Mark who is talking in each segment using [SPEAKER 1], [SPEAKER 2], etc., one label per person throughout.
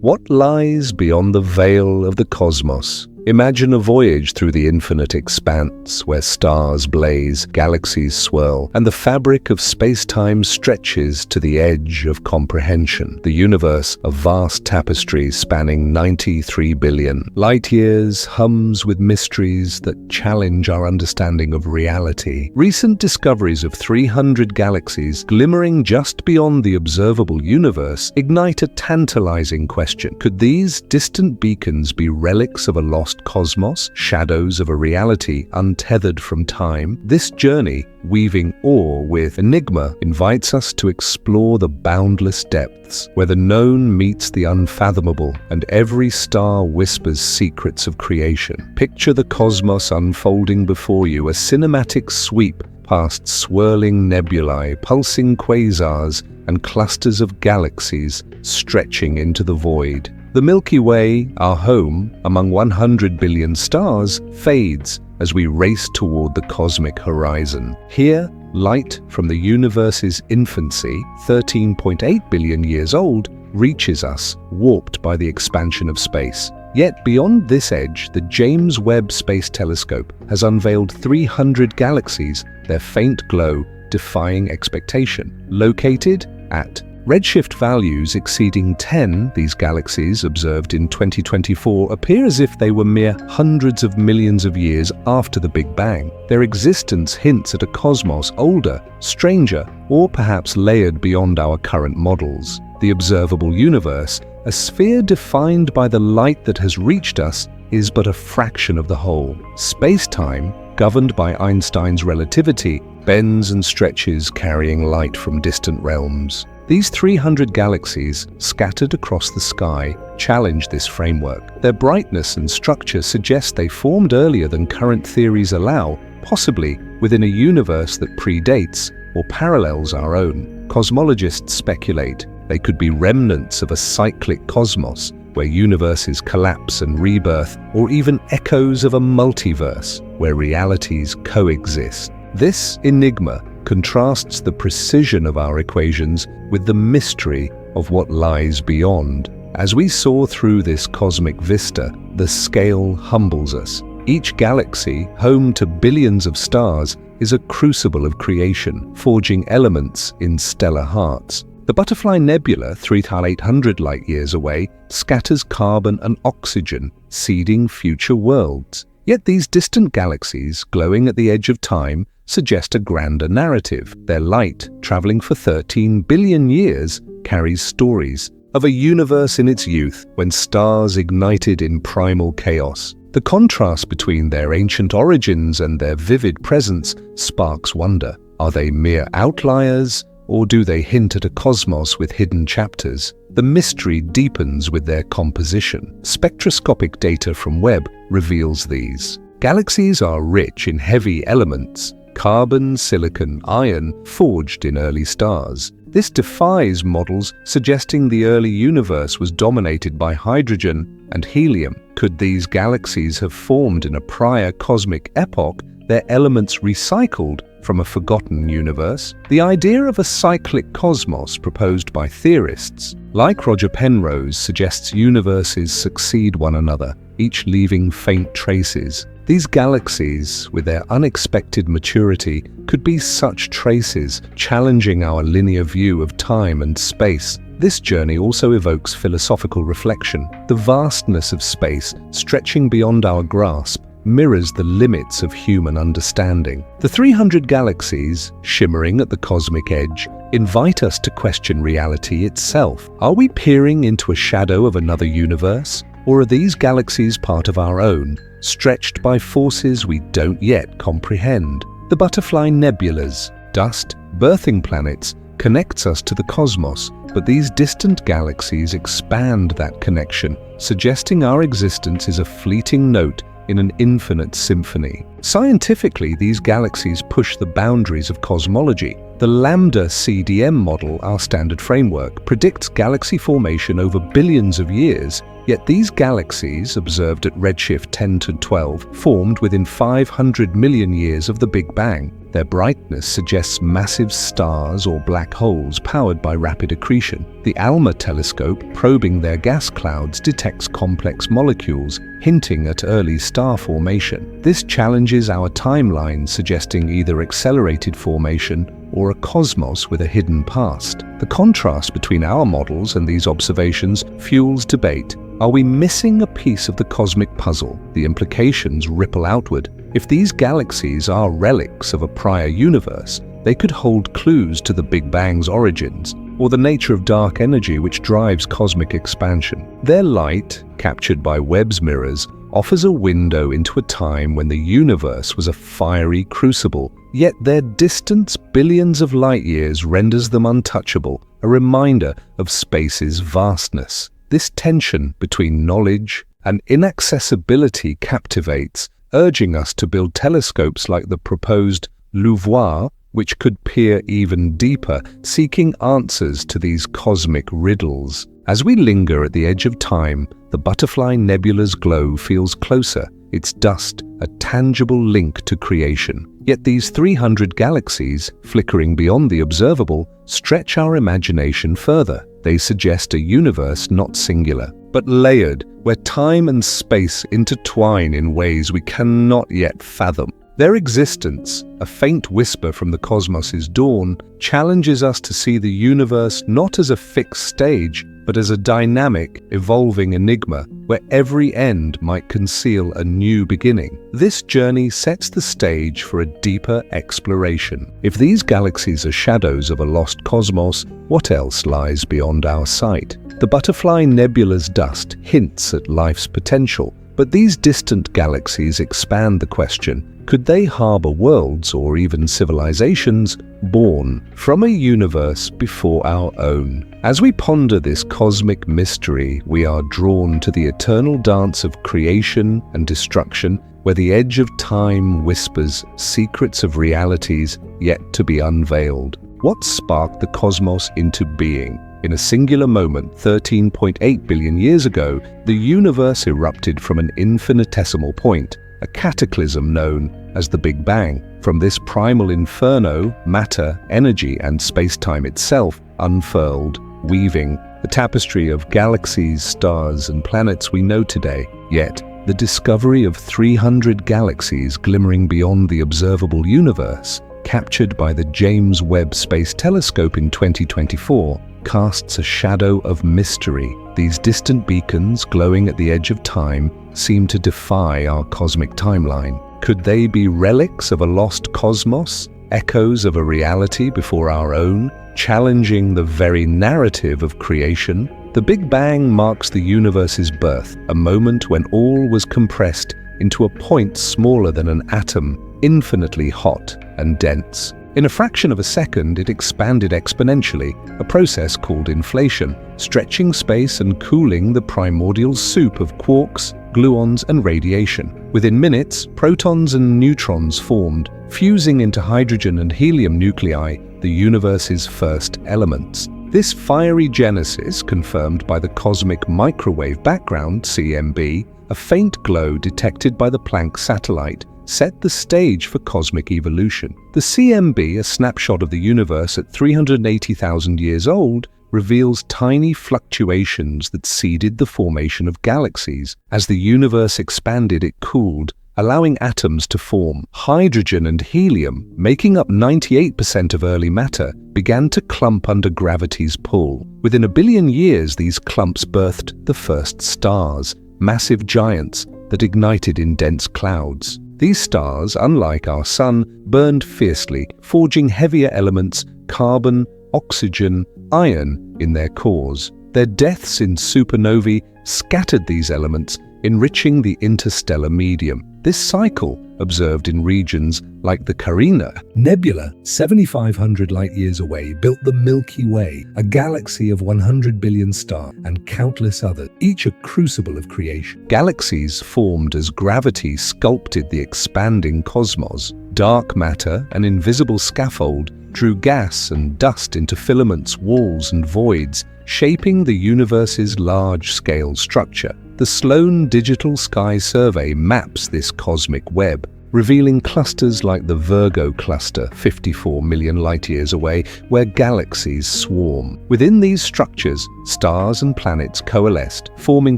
[SPEAKER 1] What lies beyond the veil of the cosmos? Imagine a voyage through the infinite expanse where stars blaze, galaxies swirl, and the fabric of space-time stretches to the edge of comprehension. The universe, a vast tapestry spanning 93 billion light-years, hums with mysteries that challenge our understanding of reality. Recent discoveries of 300 galaxies glimmering just beyond the observable universe ignite a tantalizing question. Could these distant beacons be relics of a lost cosmos, shadows of a reality untethered from time? This journey, weaving awe with enigma, invites us to explore the boundless depths, where the known meets the unfathomable, and every star whispers secrets of creation. Picture the cosmos unfolding before you, a cinematic sweep past swirling nebulae, pulsing quasars, and clusters of galaxies stretching into the void. The Milky Way, our home among 100 billion stars, fades as we race toward the cosmic horizon. Here, light from the universe's infancy, 13.8 billion years old, reaches us, warped by the expansion of space. Yet beyond this edge, the James Webb Space Telescope has unveiled 300 galaxies, their faint glow defying expectation. Located at redshift values exceeding 10, these galaxies, observed in 2024, appear as if they were mere hundreds of millions of years after the Big Bang. Their existence hints at a cosmos older, stranger, or perhaps layered beyond our current models. The observable universe, a sphere defined by the light that has reached us, is but a fraction of the whole. Space-time, governed by Einstein's relativity, bends and stretches, carrying light from distant realms. These 300 galaxies, scattered across the sky, challenge this framework. Their brightness and structure suggest they formed earlier than current theories allow, possibly within a universe that predates or parallels our own. Cosmologists speculate they could be remnants of a cyclic cosmos where universes collapse and rebirth, or even echoes of a multiverse where realities coexist. This enigma contrasts the precision of our equations with the mystery of what lies beyond. As we soar through this cosmic vista, the scale humbles us. Each galaxy, home to billions of stars, is a crucible of creation, forging elements in stellar hearts. The Butterfly Nebula, 3,800 light-years away, scatters carbon and oxygen, seeding future worlds. Yet these distant galaxies, glowing at the edge of time, suggest a grander narrative. Their light, traveling for 13 billion years, carries stories of a universe in its youth when stars ignited in primal chaos. The contrast between their ancient origins and their vivid presence sparks wonder. Are they mere outliers, or do they hint at a cosmos with hidden chapters? The mystery deepens with their composition. Spectroscopic data from Webb reveals these. Galaxies are rich in heavy elements, carbon, silicon, iron, forged in early stars. This defies models suggesting the early universe was dominated by hydrogen and helium. Could these galaxies have formed in a prior cosmic epoch, their elements recycled from a forgotten universe? The idea of a cyclic cosmos proposed by theorists like Roger Penrose suggests universes succeed one another, each leaving faint traces. These galaxies, with their unexpected maturity, could be such traces, challenging our linear view of time and space. This journey also evokes philosophical reflection. The vastness of space, stretching beyond our grasp, mirrors the limits of human understanding. The 300 galaxies, shimmering at the cosmic edge, invite us to question reality itself. Are we peering into a shadow of another universe? Or are these galaxies part of our own, stretched by forces we don't yet comprehend? The Butterfly Nebula's dust, birthing planets, connects us to the cosmos, but these distant galaxies expand that connection, suggesting our existence is a fleeting note in an infinite symphony. Scientifically, these galaxies push the boundaries of cosmology. The Lambda CDM model, our standard framework, predicts galaxy formation over billions of years, yet these galaxies, observed at redshift 10 to 12, formed within 500 million years of the Big Bang. Their brightness suggests massive stars or black holes powered by rapid accretion. The ALMA telescope, probing their gas clouds, detects complex molecules, hinting at early star formation. This challenges our timeline, suggesting either accelerated formation or a cosmos with a hidden past. The contrast between our models and these observations fuels debate. Are we missing a piece of the cosmic puzzle? The implications ripple outward. If these galaxies are relics of a prior universe, they could hold clues to the Big Bang's origins, or the nature of dark energy which drives cosmic expansion. Their light, captured by Webb's mirrors, offers a window into a time when the universe was a fiery crucible, yet their distance billions of light-years renders them untouchable, a reminder of space's vastness. This tension between knowledge and inaccessibility captivates, urging us to build telescopes like the proposed LUVOIR, which could peer even deeper, seeking answers to these cosmic riddles. As we linger at the edge of time, the Butterfly Nebula's glow feels closer, its dust a tangible link to creation. Yet these 300 galaxies, flickering beyond the observable, stretch our imagination further. They suggest a universe not singular, but layered, where time and space intertwine in ways we cannot yet fathom. Their existence, a faint whisper from the cosmos's dawn, challenges us to see the universe not as a fixed stage, but as a dynamic, evolving enigma where every end might conceal a new beginning. This journey sets the stage for a deeper exploration. If these galaxies are shadows of a lost cosmos, what else lies beyond our sight? The Butterfly Nebula's dust hints at life's potential, but these distant galaxies expand the question: could they harbor worlds or even civilizations born from a universe before our own? As we ponder this cosmic mystery, we are drawn to the eternal dance of creation and destruction, where the edge of time whispers secrets of realities yet to be unveiled. What sparked the cosmos into being? In a singular moment 13.8 billion years ago, the universe erupted from an infinitesimal point, a cataclysm known as the Big Bang. From this primal inferno, matter, energy, and space-time itself unfurled, weaving the tapestry of galaxies, stars, and planets we know today. Yet, the discovery of 300 galaxies glimmering beyond the observable universe, captured by the James Webb Space Telescope in 2024, casts a shadow of mystery. These distant beacons, glowing at the edge of time, seem to defy our cosmic timeline. Could they be relics of a lost cosmos, echoes of a reality before our own, challenging the very narrative of creation? The Big Bang marks the universe's birth, a moment when all was compressed into a point smaller than an atom, infinitely hot and dense. In a fraction of a second, it expanded exponentially, a process called inflation, stretching space and cooling the primordial soup of quarks, gluons, and radiation. Within minutes, protons and neutrons formed, fusing into hydrogen and helium nuclei, the universe's first elements. This fiery genesis, confirmed by the cosmic microwave background, CMB, a faint glow detected by the Planck satellite, set the stage for cosmic evolution. The CMB, a snapshot of the universe at 380,000 years old, reveals tiny fluctuations that seeded the formation of galaxies. As the universe expanded, it cooled, allowing atoms to form. Hydrogen and helium, making up 98% of early matter, began to clump under gravity's pull. Within a billion years, these clumps birthed the first stars, massive giants that ignited in dense clouds. These stars, unlike our Sun, burned fiercely, forging heavier elements, carbon, oxygen, iron, in their cores. Their deaths in supernovae scattered these elements, enriching the interstellar medium. This cycle, observed in regions like the Carina Nebula, 7,500 light-years away, built the Milky Way, a galaxy of 100 billion stars, and countless others, each a crucible of creation. Galaxies formed as gravity sculpted the expanding cosmos. Dark matter, an invisible scaffold, drew gas and dust into filaments, walls, and voids, shaping the universe's large-scale structure. The Sloan Digital Sky Survey maps this cosmic web, revealing clusters like the Virgo cluster, 54 million light-years away, where galaxies swarm. Within these structures, stars and planets coalesced, forming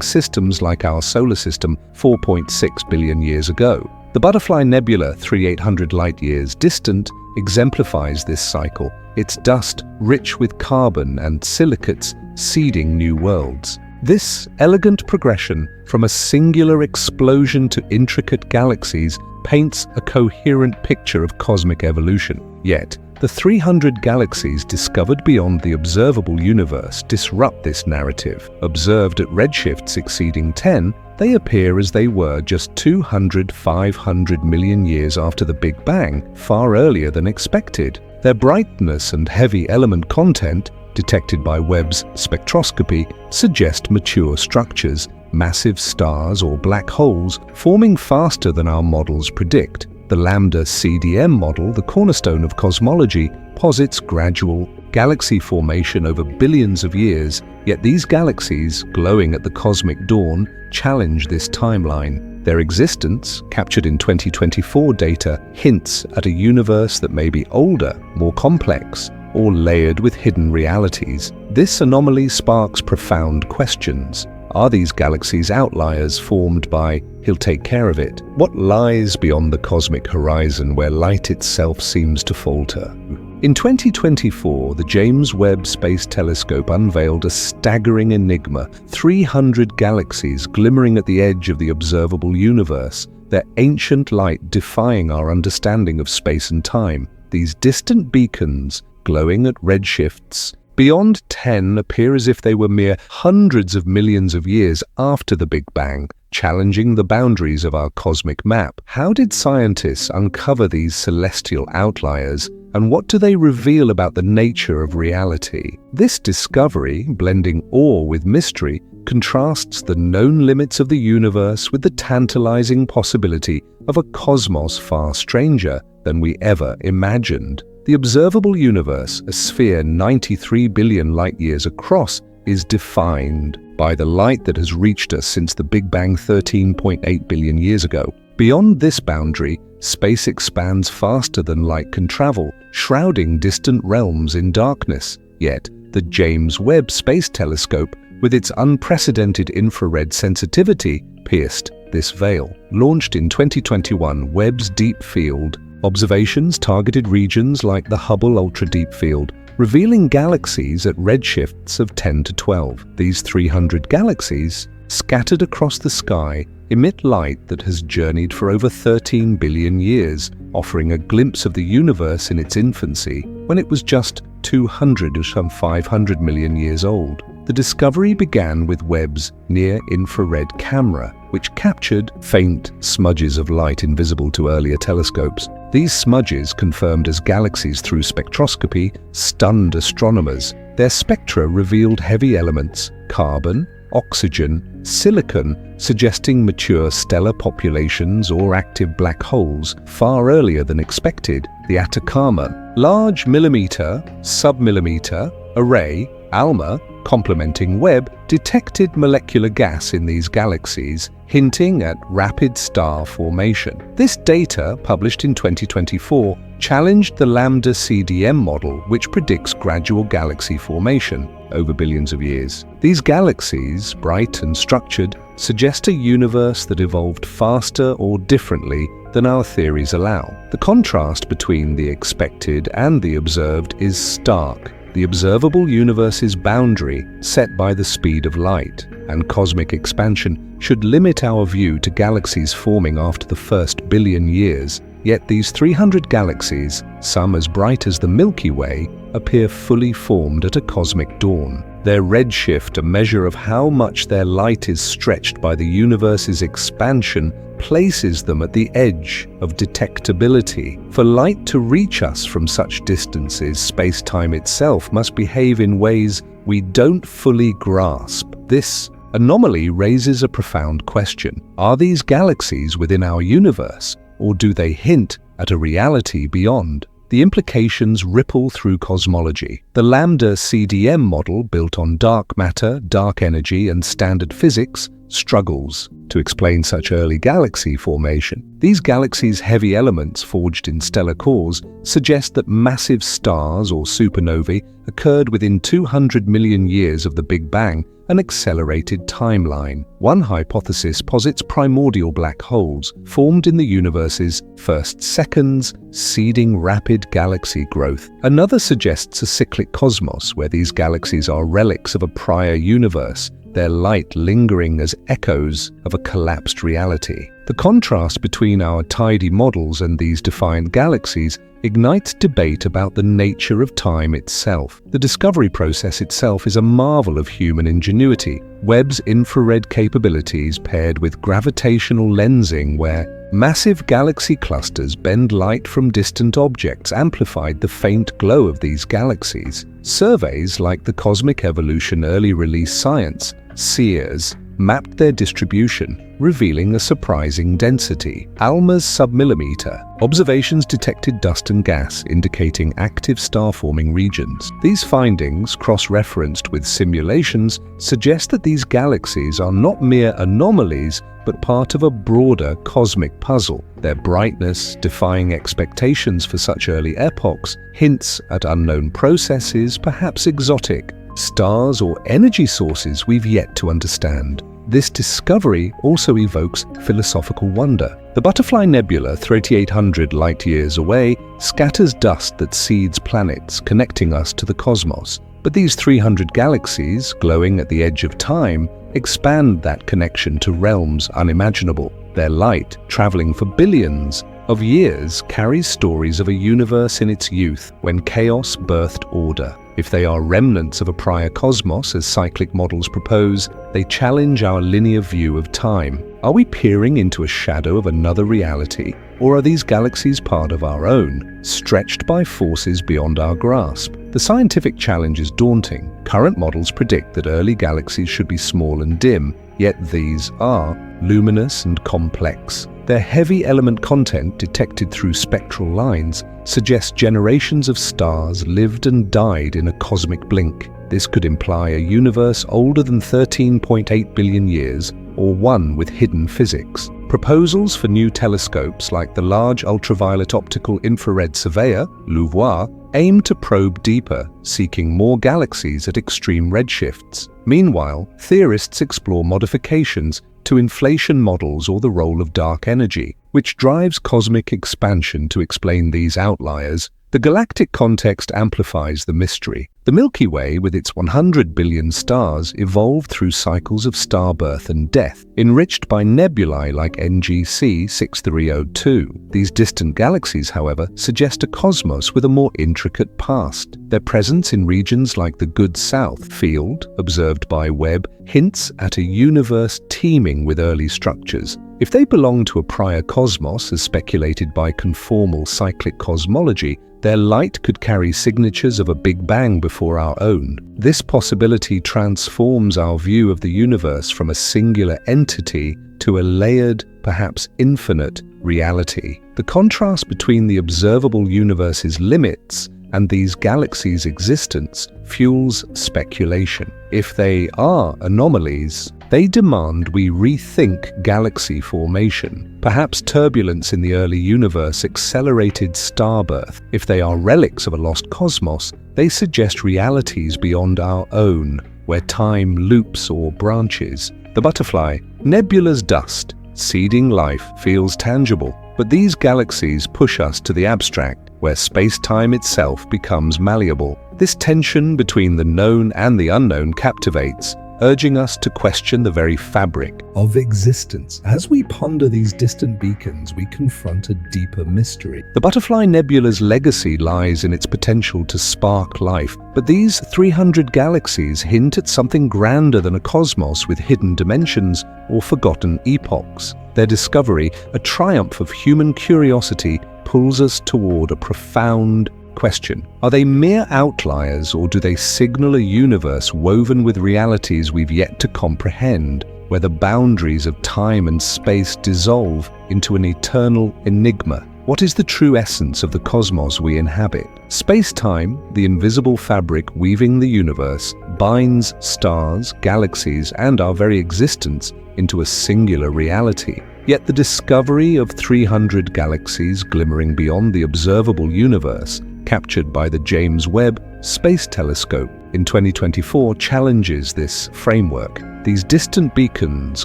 [SPEAKER 1] systems like our solar system 4.6 billion years ago. The Butterfly Nebula, 3,800 light-years distant, exemplifies this cycle, its dust rich with carbon and silicates seeding new worlds. This elegant progression from a singular explosion to intricate galaxies paints a coherent picture of cosmic evolution. Yet, the 300 galaxies discovered beyond the observable universe disrupt this narrative. Observed at redshifts exceeding 10, they appear as they were just 500 million years after the Big Bang, far earlier than expected. Their brightness and heavy element content, detected by Webb's spectroscopy, suggest mature structures, massive stars or black holes forming faster than our models predict. The Lambda CDM model, the cornerstone of cosmology, posits gradual galaxy formation over billions of years, yet these galaxies, glowing at the cosmic dawn, challenge this timeline. Their existence, captured in 2024 data, hints at a universe that may be older, more complex, or layered with hidden realities. This anomaly sparks profound questions. Are these galaxies outliers formed by "he'll take care of it"? What lies beyond the cosmic horizon where light itself seems to falter? In 2024, the James Webb Space Telescope unveiled a staggering enigma: 300 galaxies glimmering at the edge of the observable universe, their ancient light defying our understanding of space and time. These distant beacons, glowing at redshifts beyond 10, appear as if they were mere hundreds of millions of years after the Big Bang, challenging the boundaries of our cosmic map. How did scientists uncover these celestial outliers, and what do they reveal about the nature of reality? This discovery, blending awe with mystery, contrasts the known limits of the universe with the tantalizing possibility of a cosmos far stranger than we ever imagined. The observable universe, a sphere 93 billion light-years across, is defined by the light that has reached us since the Big Bang 13.8 billion years ago. Beyond this boundary, space expands faster than light can travel, shrouding distant realms in darkness. Yet, the James Webb Space Telescope, with its unprecedented infrared sensitivity, pierced this veil. Launched in 2021, Webb's Deep Field observations targeted regions like the Hubble Ultra Deep Field, revealing galaxies at redshifts of 10 to 12. These 300 galaxies, scattered across the sky, emit light that has journeyed for over 13 billion years, offering a glimpse of the universe in its infancy when it was just 200 to some 500 million years old. The discovery began with Webb's near-infrared camera, which captured faint smudges of light invisible to earlier telescopes. These smudges, confirmed as galaxies through spectroscopy, stunned astronomers. Their spectra revealed heavy elements: carbon, oxygen, silicon, suggesting mature stellar populations or active black holes far earlier than expected. The Atacama Large Millimeter, Submillimeter Array, ALMA, complementing Webb, detected molecular gas in these galaxies, hinting at rapid star formation. This data, published in 2024, challenged the Lambda CDM model, which predicts gradual galaxy formation over billions of years. These galaxies, bright and structured, suggest a universe that evolved faster or differently than our theories allow. The contrast between the expected and the observed is stark. The observable universe's boundary, set by the speed of light, and cosmic expansion, should limit our view to galaxies forming after the first billion years. Yet these 300 galaxies, some as bright as the Milky Way, appear fully formed at a cosmic dawn. Their redshift, a measure of how much their light is stretched by the universe's expansion, places them at the edge of detectability. For light to reach us from such distances, space-time itself must behave in ways we don't fully grasp. This anomaly raises a profound question. Are these galaxies within our universe, or do they hint at a reality beyond? the implications ripple through cosmology. The lambda CDM model, built on dark matter, dark energy, and standard physics, struggles to explain such early galaxy formation. These galaxies' heavy elements forged in stellar cores suggest that massive stars or supernovae occurred within 200 million years of the Big Bang, an accelerated timeline. One hypothesis posits primordial black holes formed in the universe's first seconds, seeding rapid galaxy growth. Another suggests a cyclic cosmos where these galaxies are relics of a prior universe, their light lingering as echoes of a collapsed reality. The contrast between our tidy models and these defiant galaxies ignites debate about the nature of time itself. The discovery process itself is a marvel of human ingenuity. Webb's infrared capabilities paired with gravitational lensing, where massive galaxy clusters bend light from distant objects, amplified the faint glow of these galaxies. Surveys like the Cosmic Evolution Early Release Science, SEERS, mapped their distribution, revealing a surprising density. ALMA's submillimeter observations detected dust and gas, indicating active star-forming regions. These findings, cross-referenced with simulations, suggest that these galaxies are not mere anomalies, but part of a broader cosmic puzzle. Their brightness, defying expectations for such early epochs, hints at unknown processes, perhaps exotic stars or energy sources we've yet to understand. This discovery also evokes philosophical wonder. The Butterfly Nebula, 3,800 light-years away, scatters dust that seeds planets, connecting us to the cosmos. But these 300 galaxies, glowing at the edge of time, expand that connection to realms unimaginable. Their light, traveling for billions of years, carries stories of a universe in its youth when chaos birthed order. If they are remnants of a prior cosmos, as cyclic models propose, they challenge our linear view of time. Are we peering into a shadow of another reality, or are these galaxies part of our own, stretched by forces beyond our grasp? The scientific challenge is daunting. Current models predict that early galaxies should be small and dim, yet these are luminous and complex. Their heavy element content, detected through spectral lines, suggests generations of stars lived and died in a cosmic blink. This could imply a universe older than 13.8 billion years, or one with hidden physics. Proposals for new telescopes like the Large Ultraviolet Optical Infrared Surveyor, LUVOIR, aim to probe deeper, seeking more galaxies at extreme redshifts. Meanwhile, theorists explore modifications to inflation models or the role of dark energy, which drives cosmic expansion to explain these outliers. The galactic context amplifies the mystery. The Milky Way, with its 100 billion stars, evolved through cycles of star birth and death, enriched by nebulae like NGC 6302. These distant galaxies, however, suggest a cosmos with a more intricate past. Their presence in regions like the Good South field, observed by Webb, hints at a universe teeming with early structures. If they belong to a prior cosmos, as speculated by conformal cyclic cosmology, their light could carry signatures of a Big Bang before our own. This possibility transforms our view of the universe from a singular entity to a layered, perhaps infinite, reality. The contrast between the observable universe's limits and these galaxies' existence fuels speculation. If they are anomalies, they demand we rethink galaxy formation. Perhaps turbulence in the early universe accelerated star birth. If they are relics of a lost cosmos, they suggest realities beyond our own, where time loops or branches. The Butterfly Nebula's dust, seeding life, feels tangible, but these galaxies push us to the abstract, where space-time itself becomes malleable. This tension between the known and the unknown captivates, urging us to question the very fabric of existence. As we ponder these distant beacons, we confront a deeper mystery. The Butterfly Nebula's legacy lies in its potential to spark life, but these 300 galaxies hint at something grander than a cosmos with hidden dimensions or forgotten epochs. Their discovery, a triumph of human curiosity, pulls us toward a profound question. Are they mere outliers, or do they signal a universe woven with realities we've yet to comprehend, where the boundaries of time and space dissolve into an eternal enigma? What is the true essence of the cosmos we inhabit? Space-time, the invisible fabric weaving the universe, binds stars, galaxies, and our very existence into a singular reality. Yet the discovery of 300 galaxies glimmering beyond the observable universe, captured by the James Webb Space Telescope in 2024, challenges this framework. These distant beacons,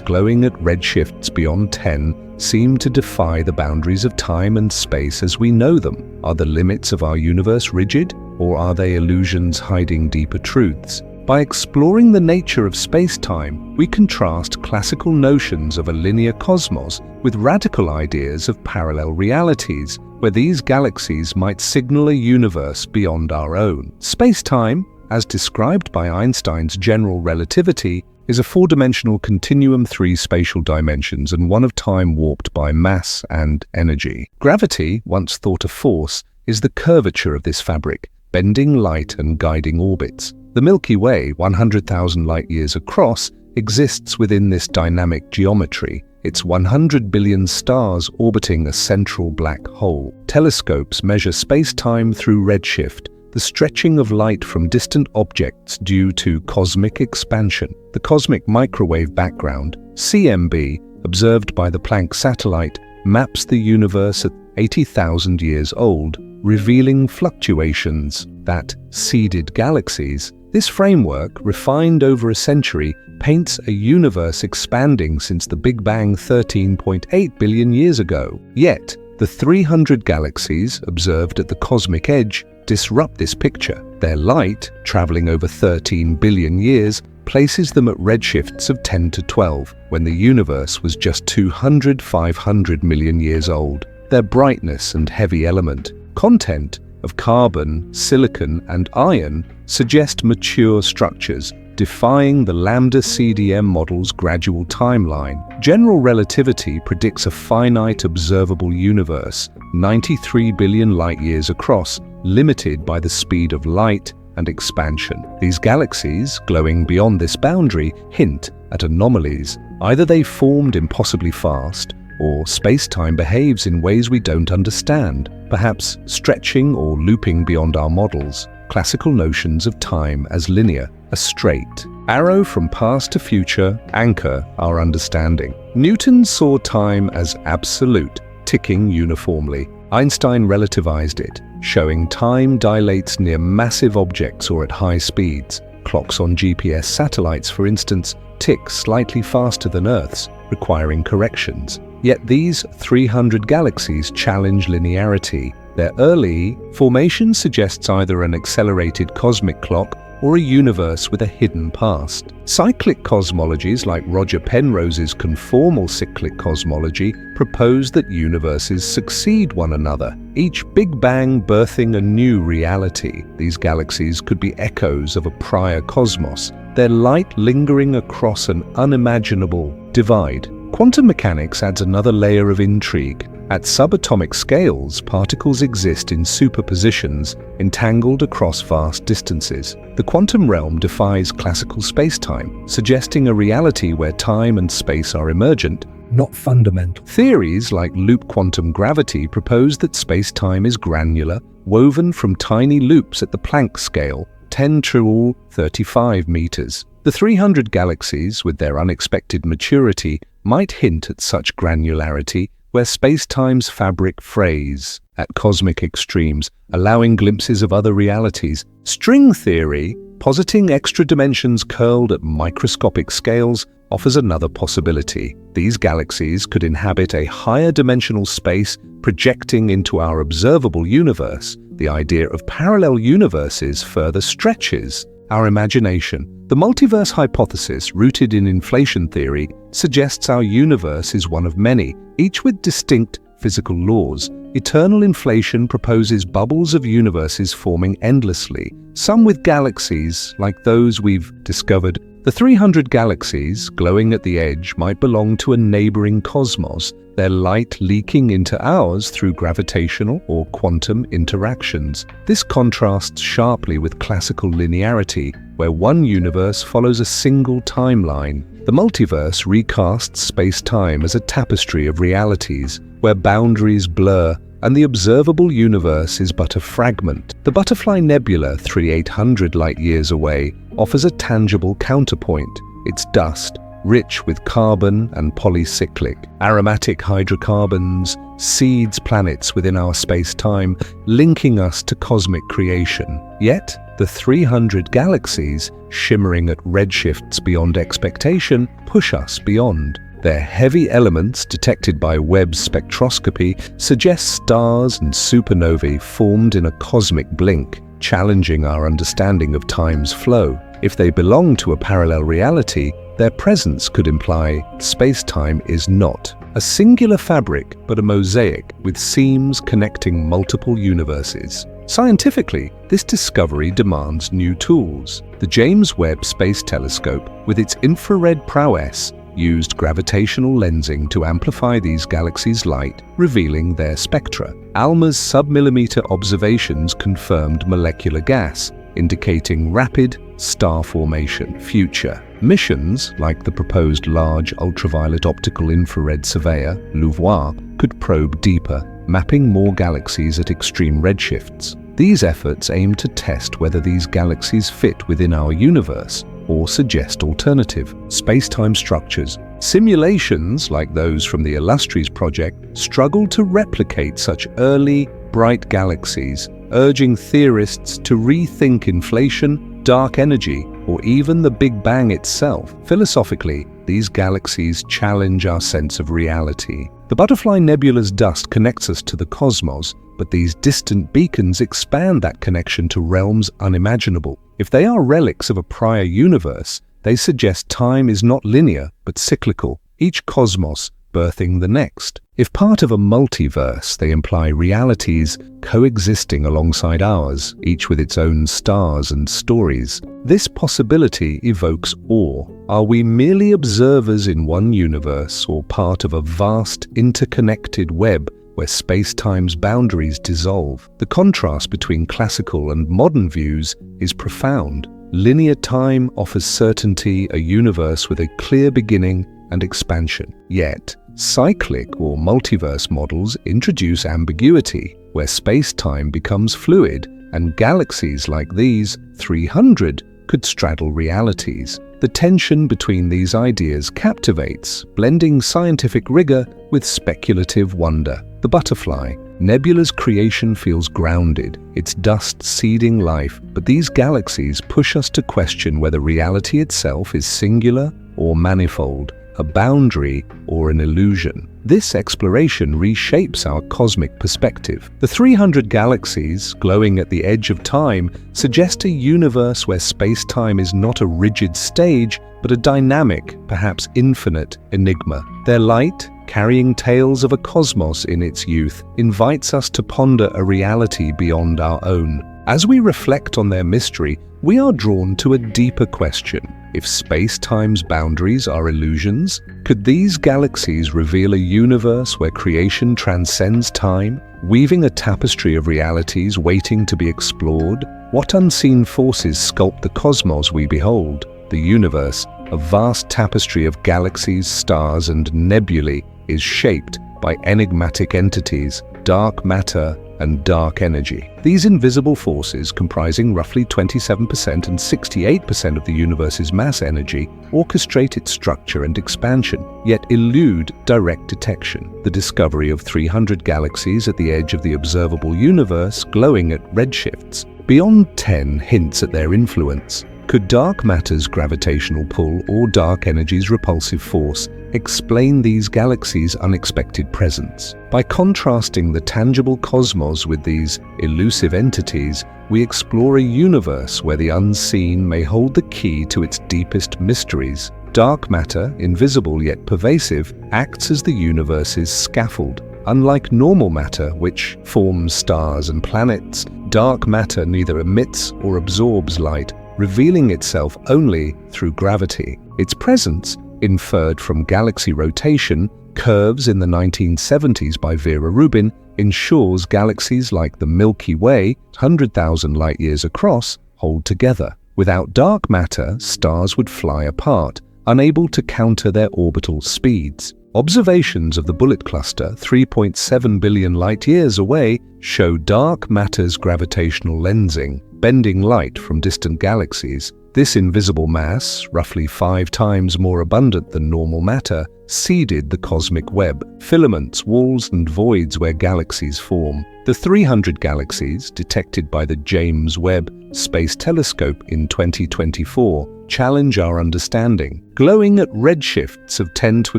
[SPEAKER 1] glowing at redshifts beyond 10, seem to defy the boundaries of time and space as we know them. Are the limits of our universe rigid, or are they illusions hiding deeper truths? By exploring the nature of space-time, we contrast classical notions of a linear cosmos with radical ideas of parallel realities, where these galaxies might signal a universe beyond our own. Space-time, as described by Einstein's general relativity, is a four-dimensional continuum, three spatial dimensions, and one of time warped by mass and energy. Gravity, once thought a force, is the curvature of this fabric, bending light and guiding orbits. The Milky Way, 100,000 light-years across, exists within this dynamic geometry, its 100 billion stars orbiting a central black hole. Telescopes measure space-time through redshift, the stretching of light from distant objects due to cosmic expansion. The cosmic microwave background, CMB, observed by the Planck satellite, maps the universe at 80,000 years old, revealing fluctuations that seeded galaxies. This framework, refined over a century, paints a universe expanding since the Big Bang 13.8 billion years ago. Yet, the 300 galaxies observed at the cosmic edge disrupt this picture. Their light, traveling over 13 billion years, places them at redshifts of 10 to 12, when the universe was just 500 million years old. Their brightness and heavy element content of carbon, silicon, and iron suggest mature structures, defying the lambda CDM model's gradual timeline. General relativity predicts a finite observable universe, 93 billion light-years across, limited by the speed of light and expansion. These galaxies, glowing beyond this boundary, hint at anomalies. Either they formed impossibly fast, or space-time behaves in ways we don't understand, perhaps stretching or looping beyond our models. Classical notions of time as linear, a straight arrow from past to future, anchor our understanding. Newton saw time as absolute, ticking uniformly. Einstein relativized it, showing time dilates near massive objects or at high speeds. Clocks on GPS satellites, for instance, tick slightly faster than Earth's, requiring corrections. Yet these 300 galaxies challenge linearity. Their early formation suggests either an accelerated cosmic clock or a universe with a hidden past. Cyclic cosmologies like Roger Penrose's conformal cyclic cosmology propose that universes succeed one another, each Big Bang birthing a new reality. These galaxies could be echoes of a prior cosmos, their light lingering across an unimaginable divide. Quantum mechanics adds another layer of intrigue. At subatomic scales, particles exist in superpositions, entangled across vast distances. The quantum realm defies classical spacetime, suggesting a reality where time and space are emergent, not fundamental. Theories like loop quantum gravity propose that spacetime is granular, woven from tiny loops at the Planck scale, 10 to 35 meters. The 300 galaxies, with their unexpected maturity, might hint at such granularity, where spacetime's fabric frays at cosmic extremes, allowing glimpses of other realities. String theory, positing extra dimensions curled at microscopic scales, offers another possibility. These galaxies could inhabit a higher dimensional space projecting into our observable universe. The idea of parallel universes further stretches our imagination. The multiverse hypothesis, rooted in inflation theory, suggests our universe is one of many, each with distinct physical laws. Eternal inflation proposes bubbles of universes forming endlessly, some with galaxies like those we've discovered. The 300 galaxies, glowing at the edge, might belong to a neighboring cosmos, their light leaking into ours through gravitational or quantum interactions. This contrasts sharply with classical linearity, where one universe follows a single timeline. The multiverse recasts space-time as a tapestry of realities, where boundaries blur and the observable universe is but a fragment. The Butterfly Nebula, 3,800 light-years away, offers a tangible counterpoint. Its dust, rich with carbon and polycyclic, aromatic hydrocarbons, seeds planets within our space-time, linking us to cosmic creation. Yet, the 300 galaxies, shimmering at redshifts beyond expectation, push us beyond. Their heavy elements, detected by Webb spectroscopy, suggest stars and supernovae formed in a cosmic blink, challenging our understanding of time's flow. If they belong to a parallel reality, their presence could imply space-time is not a singular fabric, but a mosaic with seams connecting multiple universes. Scientifically, this discovery demands new tools. The James Webb Space Telescope, with its infrared prowess, used gravitational lensing to amplify these galaxies' light, revealing their spectra. ALMA's sub-millimeter observations confirmed molecular gas, indicating rapid star formation. Future missions, like the proposed Large Ultraviolet Optical Infrared Surveyor, LUVOIR, could probe deeper, mapping more galaxies at extreme redshifts. These efforts aim to test whether these galaxies fit within our universe or suggest alternative space-time structures. Simulations, like those from the Illustrious project, struggle to replicate such early, bright galaxies, urging theorists to rethink inflation, dark energy, or even the Big Bang itself. Philosophically, these galaxies challenge our sense of reality. The Butterfly Nebula's dust connects us to the cosmos, but these distant beacons expand that connection to realms unimaginable. If they are relics of a prior universe, they suggest time is not linear but cyclical, each cosmos birthing the next. If part of a multiverse, they imply realities coexisting alongside ours, each with its own stars and stories. This possibility evokes awe. Are we merely observers in one universe or part of a vast interconnected web where space-time's boundaries dissolve? The contrast between classical and modern views is profound. Linear time offers certainty, a universe with a clear beginning and expansion. Yet, cyclic or multiverse models introduce ambiguity, where space-time becomes fluid, and galaxies like these, 300, could straddle realities. The tension between these ideas captivates, blending scientific rigor with speculative wonder. The Butterfly Nebula's creation feels grounded, its dust seeding life, but these galaxies push us to question whether reality itself is singular or manifold, a boundary or an illusion. This exploration reshapes our cosmic perspective. The 300 galaxies, glowing at the edge of time, suggest a universe where space-time is not a rigid stage, but a dynamic, perhaps infinite, enigma. Their light, carrying tales of a cosmos in its youth, invites us to ponder a reality beyond our own. As we reflect on their mystery, we are drawn to a deeper question. If space-time's boundaries are illusions, could these galaxies reveal a universe where creation transcends time, weaving a tapestry of realities waiting to be explored? What unseen forces sculpt the cosmos we behold? The universe, a vast tapestry of galaxies, stars, and nebulae, is shaped by enigmatic entities, dark matter, and dark energy. These invisible forces, comprising roughly 27% and 68% of the universe's mass energy, orchestrate its structure and expansion, yet elude direct detection. The discovery of 300 galaxies at the edge of the observable universe, glowing at redshifts beyond 10, hints at their influence. Could dark matter's gravitational pull or dark energy's repulsive force explain these galaxies' unexpected presence? By contrasting the tangible cosmos with these elusive entities, we explore a universe where the unseen may hold the key to its deepest mysteries. Dark matter, invisible yet pervasive, acts as the universe's scaffold. Unlike normal matter, which forms stars and planets, dark matter neither emits or absorbs light, revealing itself only through gravity. Its presence, inferred from galaxy rotation, curves in the 1970s by Vera Rubin, ensures galaxies like the Milky Way, 100,000 light-years across, hold together. Without dark matter, stars would fly apart, unable to counter their orbital speeds. Observations of the bullet cluster 3.7 billion light-years away show dark matter's gravitational lensing, bending light from distant galaxies. This invisible mass, roughly 5 times more abundant than normal matter, seeded the cosmic web, filaments, walls and voids where galaxies form. The 300 galaxies, detected by the James Webb Space Telescope in 2024, challenge our understanding. Glowing at redshifts of 10 to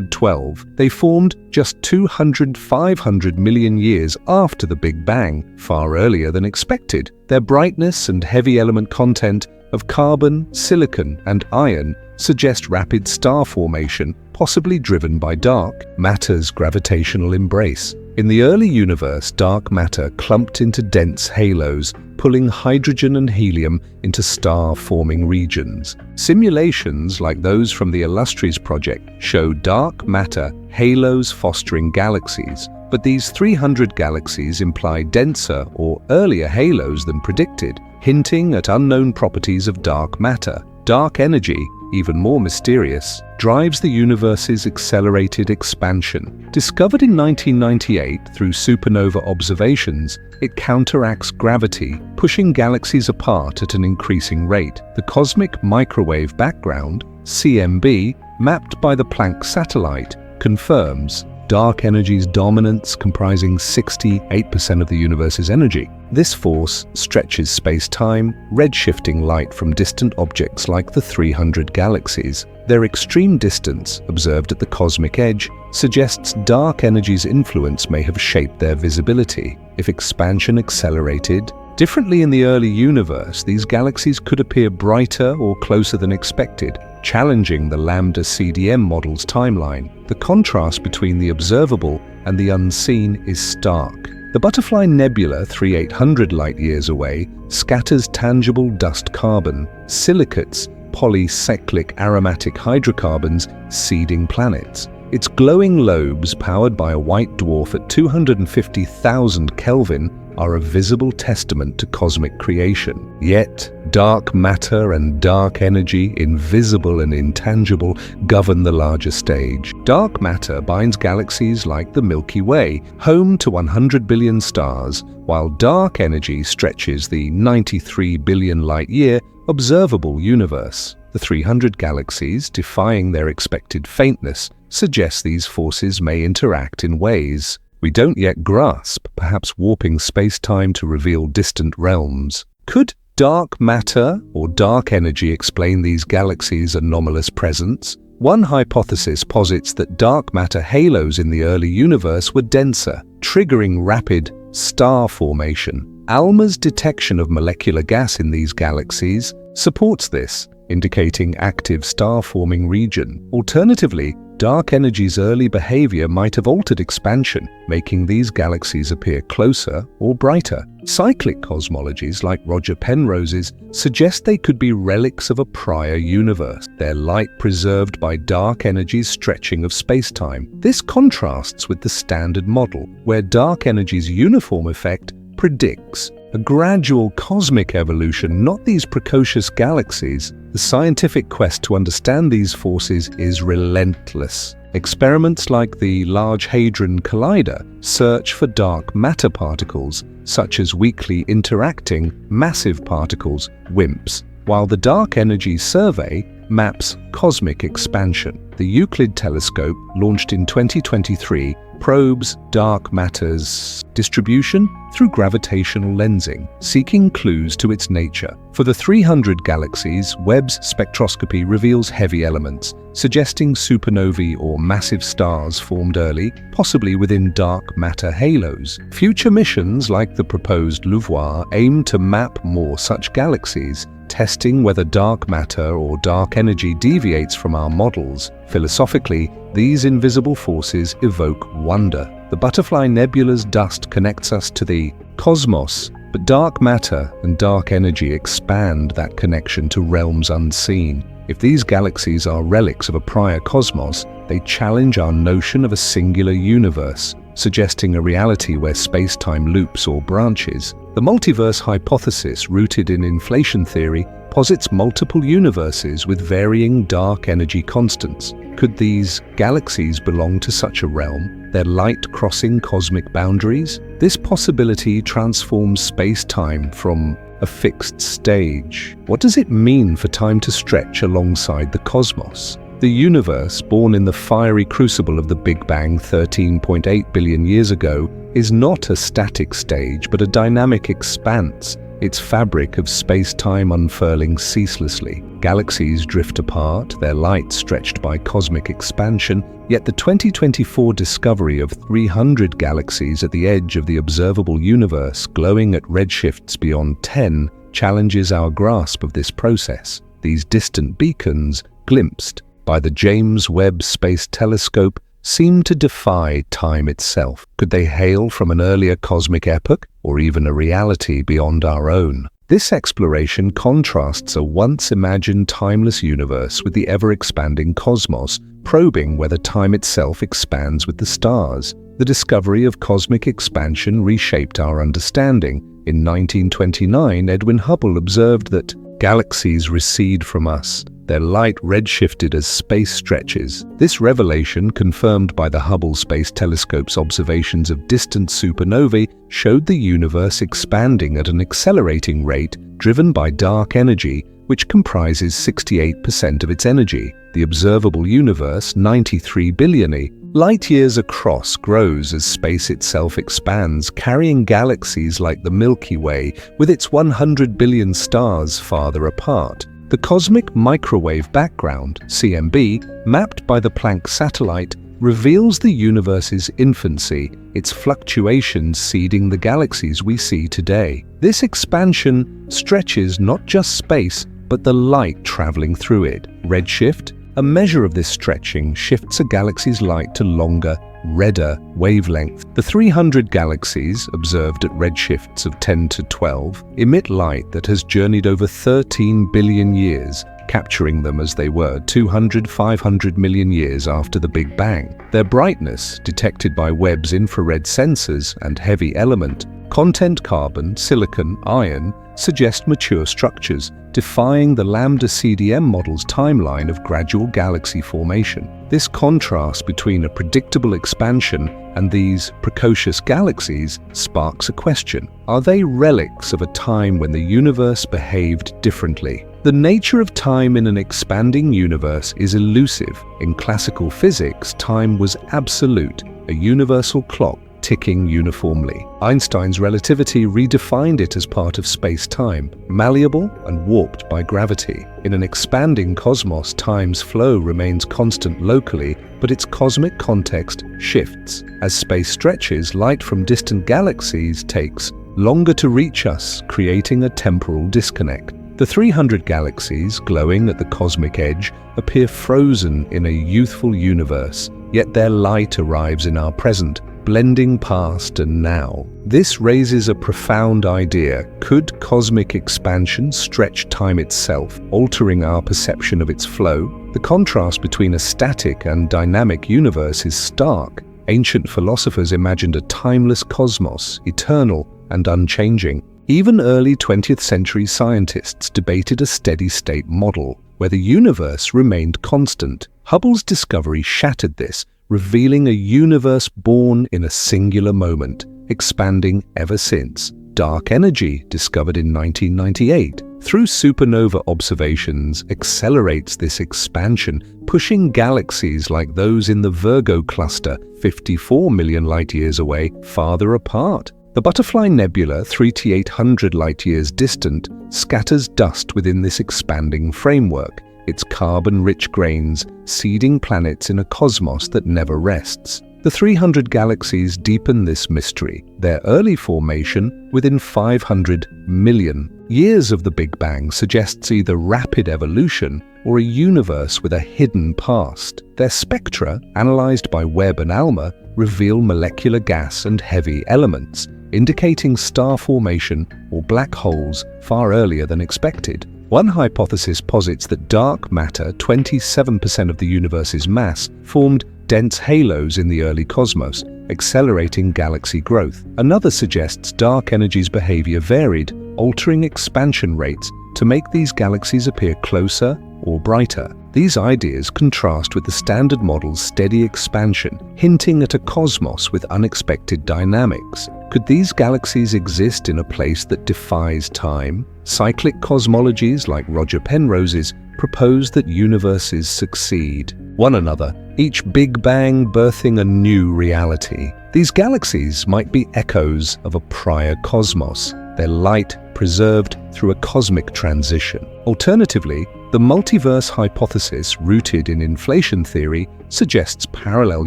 [SPEAKER 1] 12, they formed just 500 million years after the Big Bang, far earlier than expected. Their brightness and heavy element content of carbon, silicon, and iron suggest rapid star formation, possibly driven by dark matter's gravitational embrace. In the early universe, dark matter clumped into dense halos, pulling hydrogen and helium into star-forming regions. Simulations like those from the Illustrious project show dark matter halos fostering galaxies, but these 300 galaxies imply denser or earlier halos than predicted, hinting at unknown properties of dark matter. Dark energy, even more mysterious, drives the universe's accelerated expansion. Discovered in 1998 through supernova observations, it counteracts gravity, pushing galaxies apart at an increasing rate. The cosmic microwave background, CMB, mapped by the Planck satellite, confirms dark energy's dominance, comprising 68% of the universe's energy. This force stretches space-time, redshifting light from distant objects like the 300 galaxies. Their extreme distance, observed at the cosmic edge, suggests dark energy's influence may have shaped their visibility. If expansion accelerated differently in the early universe, these galaxies could appear brighter or closer than expected, challenging the Lambda CDM model's timeline. The contrast between the observable and the unseen is stark. The Butterfly Nebula, 3800 light-years away, scatters tangible dust carbon, silicates, polycyclic aromatic hydrocarbons, seeding planets. Its glowing lobes, powered by a white dwarf at 250,000 Kelvin, are a visible testament to cosmic creation. Yet, dark matter and dark energy, invisible and intangible, govern the larger stage. Dark matter binds galaxies like the Milky Way, home to 100 billion stars, while dark energy stretches the 93 billion light-year observable universe. The 300 galaxies, defying their expected faintness, suggest these forces may interact in ways we don't yet grasp, perhaps warping space-time to reveal distant realms. Could dark matter or dark energy explain these galaxies' anomalous presence? One hypothesis posits that dark matter halos in the early universe were denser, triggering rapid star formation. ALMA's detection of molecular gas in these galaxies supports this, indicating active star-forming region. Alternatively, dark energy's early behavior might have altered expansion, making these galaxies appear closer or brighter. Cyclic cosmologies like Roger Penrose's suggest they could be relics of a prior universe, their light preserved by dark energy's stretching of space-time. This contrasts with the standard model, where dark energy's uniform effect predicts a gradual cosmic evolution, not these precocious galaxies. The scientific quest to understand these forces is relentless. Experiments like the Large Hadron Collider search for dark matter particles, such as weakly interacting massive particles, WIMPs, while the Dark Energy Survey maps cosmic expansion. The Euclid telescope, launched in 2023, probes dark matter's distribution through gravitational lensing, seeking clues to its nature. For the 300 galaxies, Webb's spectroscopy reveals heavy elements, suggesting supernovae or massive stars formed early, possibly within dark matter halos. Future missions, like the proposed LUVOIR, aim to map more such galaxies, testing whether dark matter or dark energy deviates from our models. Philosophically, these invisible forces evoke wonder. The Butterfly Nebula's dust connects us to the cosmos, but dark matter and dark energy expand that connection to realms unseen. If these galaxies are relics of a prior cosmos, they challenge our notion of a singular universe, suggesting a reality where space-time loops or branches. The multiverse hypothesis, rooted in inflation theory, posits multiple universes with varying dark energy constants. Could these galaxies belong to such a realm, their light crossing cosmic boundaries? This possibility transforms space-time from a fixed stage. What does it mean for time to stretch alongside the cosmos? The universe, born in the fiery crucible of the Big Bang 13.8 billion years ago, is not a static stage but a dynamic expanse, its fabric of space-time unfurling ceaselessly. Galaxies drift apart, their light stretched by cosmic expansion, yet the 2024 discovery of 300 galaxies at the edge of the observable universe glowing at redshifts beyond 10 challenges our grasp of this process. These distant beacons, glimpsed by the James Webb Space Telescope, seem to defy time itself. Could they hail from an earlier cosmic epoch, or even a reality beyond our own? This exploration contrasts a once-imagined timeless universe with the ever-expanding cosmos, probing whether time itself expands with the stars. The discovery of cosmic expansion reshaped our understanding. In 1929, Edwin Hubble observed that galaxies recede from us, their light redshifted as space stretches. This revelation, confirmed by the Hubble Space Telescope's observations of distant supernovae, showed the universe expanding at an accelerating rate driven by dark energy, which comprises 68% of its energy. The observable universe, 93 billion light-years across, grows as space itself expands, carrying galaxies like the Milky Way with its 100 billion stars farther apart. The cosmic microwave background, CMB, mapped by the Planck satellite, reveals the universe's infancy, its fluctuations seeding the galaxies we see today. This expansion stretches not just space, but the light traveling through it. Redshift, a measure of this stretching, shifts a galaxy's light to longer, redder wavelength. The 300 galaxies, observed at redshifts of 10 to 12, emit light that has journeyed over 13 billion years, capturing them as they were 200–500 million years after the Big Bang. Their brightness, detected by Webb's infrared sensors and heavy element content carbon, silicon, iron, suggest mature structures, defying the lambda CDM model's timeline of gradual galaxy formation. This contrast between a predictable expansion and these precocious galaxies sparks a question. Are they relics of a time when the universe behaved differently? The nature of time in an expanding universe is elusive. In classical physics, time was absolute, a universal clock ticking uniformly. Einstein's relativity redefined it as part of space-time, malleable and warped by gravity. In an expanding cosmos, time's flow remains constant locally, but its cosmic context shifts. As space stretches, light from distant galaxies takes longer to reach us, creating a temporal disconnect. The 300 galaxies, glowing at the cosmic edge, appear frozen in a youthful universe, yet their light arrives in our present, blending past and now. This raises a profound idea. Could cosmic expansion stretch time itself, altering our perception of its flow? The contrast between a static and dynamic universe is stark. Ancient philosophers imagined a timeless cosmos, eternal and unchanging. Even early 20th century scientists debated a steady-state model, where the universe remained constant. Hubble's discovery shattered this, revealing a universe born in a singular moment, expanding ever since. Dark energy, discovered in 1998, through supernova observations, accelerates this expansion, pushing galaxies like those in the Virgo cluster, 54 million light-years away, farther apart. The Butterfly Nebula, 3,800 light-years distant, scatters dust within this expanding framework, its carbon-rich grains seeding planets in a cosmos that never rests. The 300 galaxies deepen this mystery, their early formation within 500 million years of the Big Bang suggests either rapid evolution or a universe with a hidden past. Their spectra, analyzed by Webb and ALMA, reveal molecular gas and heavy elements, indicating star formation or black holes far earlier than expected. One hypothesis posits that dark matter, 27% of the universe's mass, formed dense halos in the early cosmos, accelerating galaxy growth. Another suggests dark energy's behavior varied, altering expansion rates to make these galaxies appear closer or brighter. These ideas contrast with the Standard Model's steady expansion, hinting at a cosmos with unexpected dynamics. Could these galaxies exist in a place that defies time? Cyclic cosmologies like Roger Penrose's propose that universes succeed one another, each Big Bang birthing a new reality. These galaxies might be echoes of a prior cosmos, their light preserved through a cosmic transition. Alternatively, the multiverse hypothesis, rooted in inflation theory, suggests parallel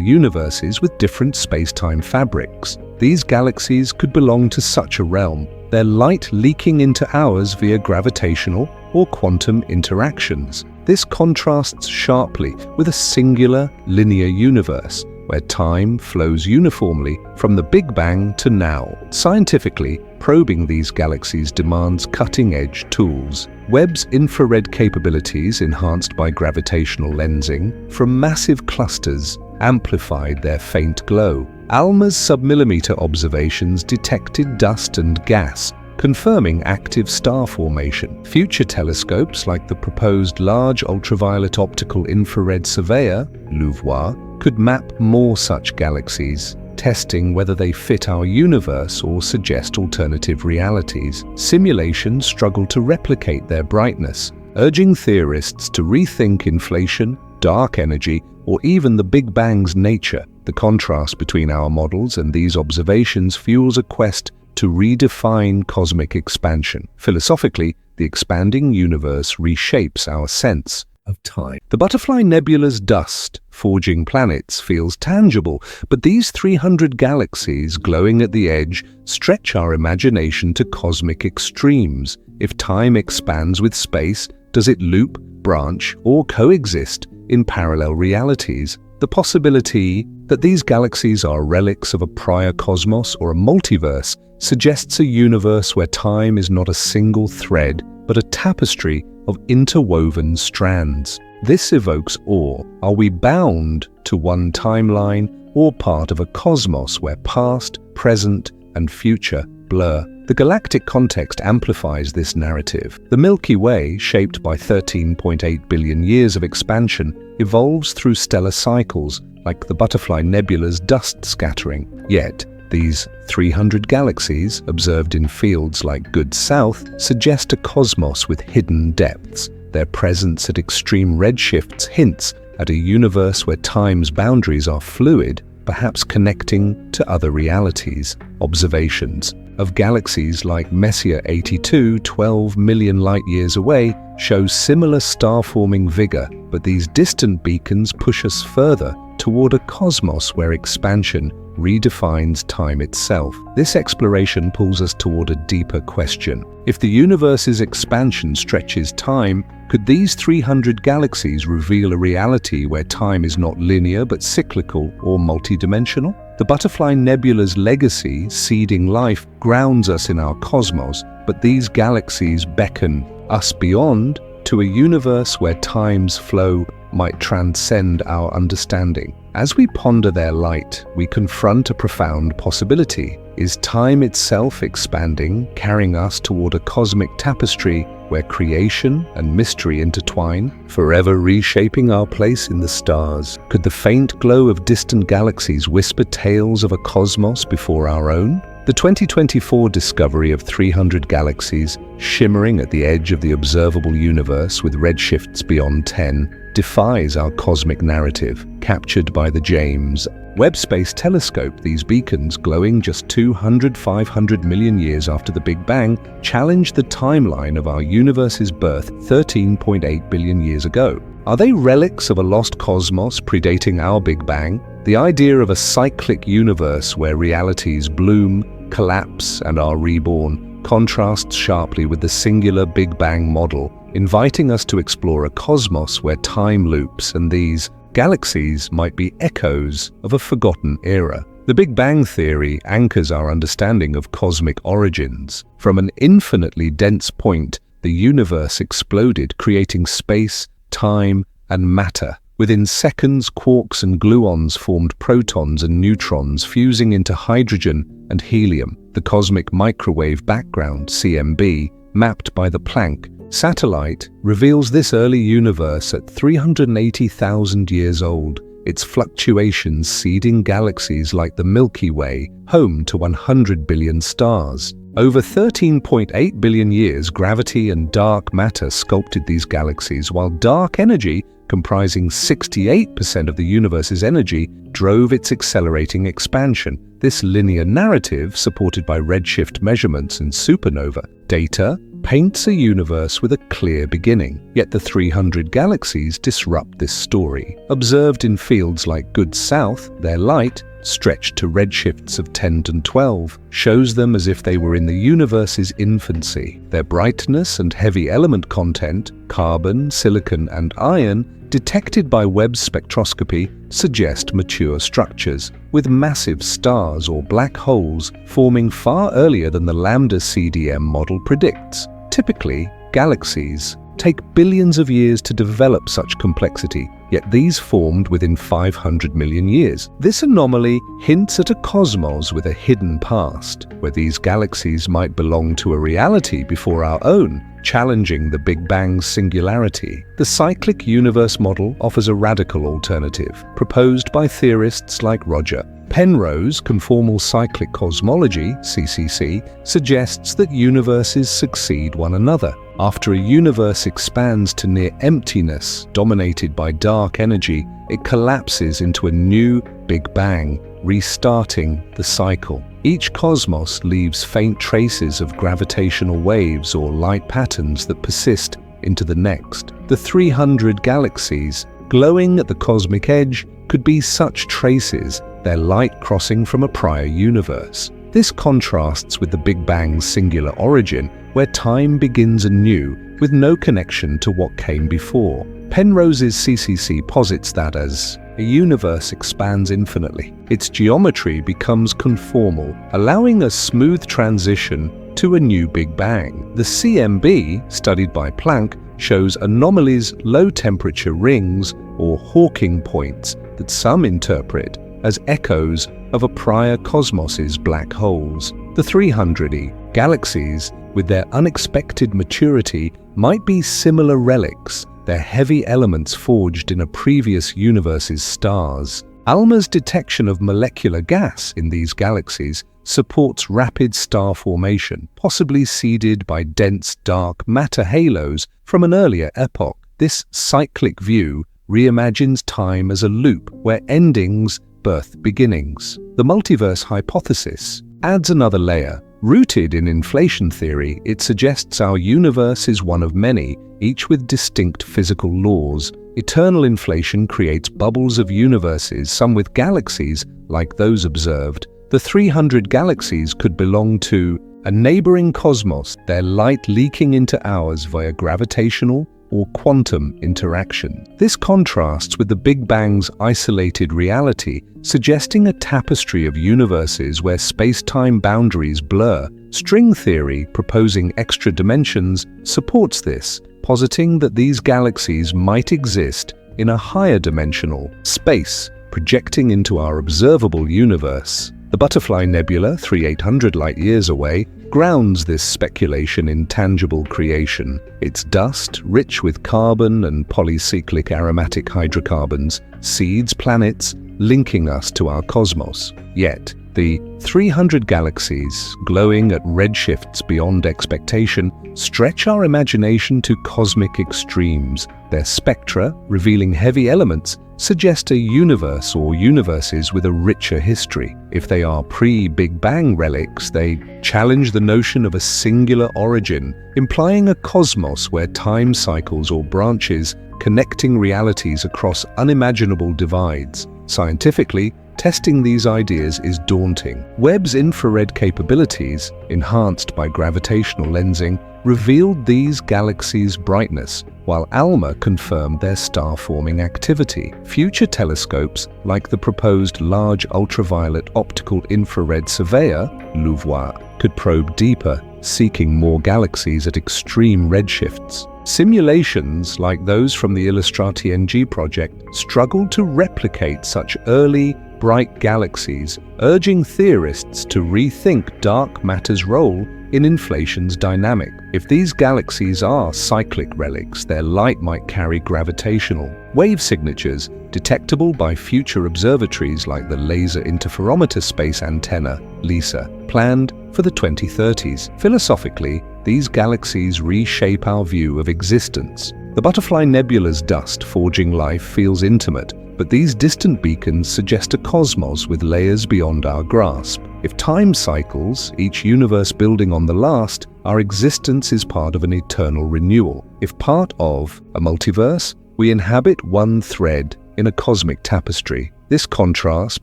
[SPEAKER 1] universes with different space-time fabrics. These galaxies could belong to such a realm, their light leaking into ours via gravitational or quantum interactions. This contrasts sharply with a singular, linear universe, where time flows uniformly from the Big Bang to now. Scientifically, probing these galaxies demands cutting-edge tools. Webb's infrared capabilities, enhanced by gravitational lensing from massive clusters, amplified their faint glow. ALMA's submillimeter observations detected dust and gas, confirming active star formation. Future telescopes like the proposed Large Ultraviolet Optical Infrared Surveyor, LUVOIR, could map more such galaxies, testing whether they fit our universe or suggest alternative realities. Simulations struggle to replicate their brightness, urging theorists to rethink inflation, dark energy, or even the Big Bang's nature. The contrast between our models and these observations fuels a quest to redefine cosmic expansion. Philosophically, the expanding universe reshapes our sense of time. The Butterfly Nebula's dust, forging planets, feels tangible, but these 300 galaxies glowing at the edge stretch our imagination to cosmic extremes. If time expands with space, does it loop, branch, or coexist in parallel realities? The possibility that these galaxies are relics of a prior cosmos or a multiverse suggests a universe where time is not a single thread, but a tapestry of interwoven strands. This evokes awe. Are we bound to one timeline or part of a cosmos where past, present, and future blur? The galactic context amplifies this narrative. The Milky Way, shaped by 13.8 billion years of expansion, evolves through stellar cycles, like the Butterfly Nebula's dust scattering. Yet, these 300 galaxies, observed in fields like Good South, suggest a cosmos with hidden depths. Their presence at extreme redshifts hints at a universe where time's boundaries are fluid, perhaps connecting to other realities. Observations of galaxies like Messier 82, 12 million light-years away, show similar star-forming vigor, but these distant beacons push us further toward a cosmos where expansion redefines time itself. This exploration pulls us toward a deeper question. If the universe's expansion stretches time, could these 300 galaxies reveal a reality where time is not linear but cyclical or multidimensional? The Butterfly Nebula's legacy, seeding life, grounds us in our cosmos, but these galaxies beckon us beyond to a universe where time's flow might transcend our understanding. As we ponder their light, we confront a profound possibility. Is time itself expanding, carrying us toward a cosmic tapestry where creation and mystery intertwine, forever reshaping our place in the stars? Could the faint glow of distant galaxies whisper tales of a cosmos before our own? The 2024 discovery of 300 galaxies shimmering at the edge of the observable universe with redshifts beyond 10 defies our cosmic narrative. Captured by the James Webb Space Telescope, these beacons, glowing just 500 million years after the Big Bang, challenge the timeline of our universe's birth 13.8 billion years ago. Are they relics of a lost cosmos predating our Big Bang? The idea of a cyclic universe where realities bloom, collapse, and are reborn contrasts sharply with the singular Big Bang model, inviting us to explore a cosmos where time loops and these galaxies might be echoes of a forgotten era. The Big Bang theory anchors our understanding of cosmic origins. From an infinitely dense point, the universe exploded, creating space, time, and matter. Within seconds, quarks and gluons formed protons and neutrons, fusing into hydrogen and helium. The cosmic microwave background, CMB, mapped by the Planck, Satellite reveals this early universe at 380,000 years old, its fluctuations seeding galaxies like the Milky Way, home to 100 billion stars. Over 13.8 billion years, gravity and dark matter sculpted these galaxies, while dark energy, comprising 68% of the universe's energy, drove its accelerating expansion. This linear narrative, supported by redshift measurements and supernova data, paints a universe with a clear beginning. Yet the 300 galaxies disrupt this story. Observed in fields like Good South, their light, stretched to redshifts of 10 and 12, shows them as if they were in the universe's infancy. Their brightness and heavy element content, carbon, silicon, and iron, detected by Webb spectroscopy, suggest mature structures, with massive stars or black holes forming far earlier than the lambda CDM model predicts. Typically, galaxies take billions of years to develop such complexity, yet these formed within 500 million years. This anomaly hints at a cosmos with a hidden past, where these galaxies might belong to a reality before our own, challenging the Big Bang's singularity. The cyclic universe model offers a radical alternative, proposed by theorists like Roger Penrose's conformal cyclic cosmology, CCC, suggests that universes succeed one another. After a universe expands to near emptiness, dominated by dark energy, it collapses into a new Big Bang, restarting the cycle. Each cosmos leaves faint traces of gravitational waves or light patterns that persist into the next. The 300 galaxies, glowing at the cosmic edge, could be such traces, their light crossing from a prior universe. This contrasts with the Big Bang's singular origin, where time begins anew with no connection to what came before. Penrose's CCC posits that as a universe expands infinitely, its geometry becomes conformal, allowing a smooth transition to a new Big Bang. The CMB, studied by Planck, shows anomalies, low-temperature rings, or Hawking points that some interpret as echoes of a prior cosmos's black holes. The 300 galaxies, with their unexpected maturity, might be similar relics, their heavy elements forged in a previous universe's stars. ALMA's detection of molecular gas in these galaxies supports rapid star formation, possibly seeded by dense dark matter halos from an earlier epoch. This cyclic view reimagines time as a loop where endings birth beginnings. The multiverse hypothesis adds another layer. Rooted in inflation theory, it suggests our universe is one of many, each with distinct physical laws. Eternal inflation creates bubbles of universes, some with galaxies like those observed. The 300 galaxies could belong to a neighboring cosmos, their light leaking into ours via gravitational or quantum interaction. This contrasts with the Big Bang's isolated reality, suggesting a tapestry of universes where space-time boundaries blur. String theory, proposing extra dimensions, supports this, positing that these galaxies might exist in a higher dimensional space, projecting into our observable universe. The Butterfly Nebula, 3800 light-years away, grounds this speculation in tangible creation. Its dust, rich with carbon and polycyclic aromatic hydrocarbons, seeds planets, linking us to our cosmos. Yet, the 300 galaxies, glowing at redshifts beyond expectation, stretch our imagination to cosmic extremes. Their spectra, revealing heavy elements, suggest a universe or universes with a richer history. If they are pre-Big Bang relics, they challenge the notion of a singular origin, implying a cosmos where time cycles or branches, connecting realities across unimaginable divides. Scientifically, testing these ideas is daunting. Webb's infrared capabilities, enhanced by gravitational lensing, revealed these galaxies' brightness, while ALMA confirmed their star-forming activity. Future telescopes, like the proposed Large Ultraviolet Optical Infrared Surveyor, LUVOIR, could probe deeper, seeking more galaxies at extreme redshifts. Simulations, like those from the Illustrat-NG project, struggle to replicate such early, bright galaxies, urging theorists to rethink dark matter's role in inflation's dynamic. If these galaxies are cyclic relics, their light might carry gravitational wave signatures detectable by future observatories like the Laser Interferometer Space Antenna, LISA, planned for the 2030s. Philosophically, these galaxies reshape our view of existence. The Butterfly Nebula's dust forging life feels intimate, but these distant beacons suggest a cosmos with layers beyond our grasp. If time cycles, each universe building on the last, our existence is part of an eternal renewal. If part of a multiverse, we inhabit one thread in a cosmic tapestry. This contrast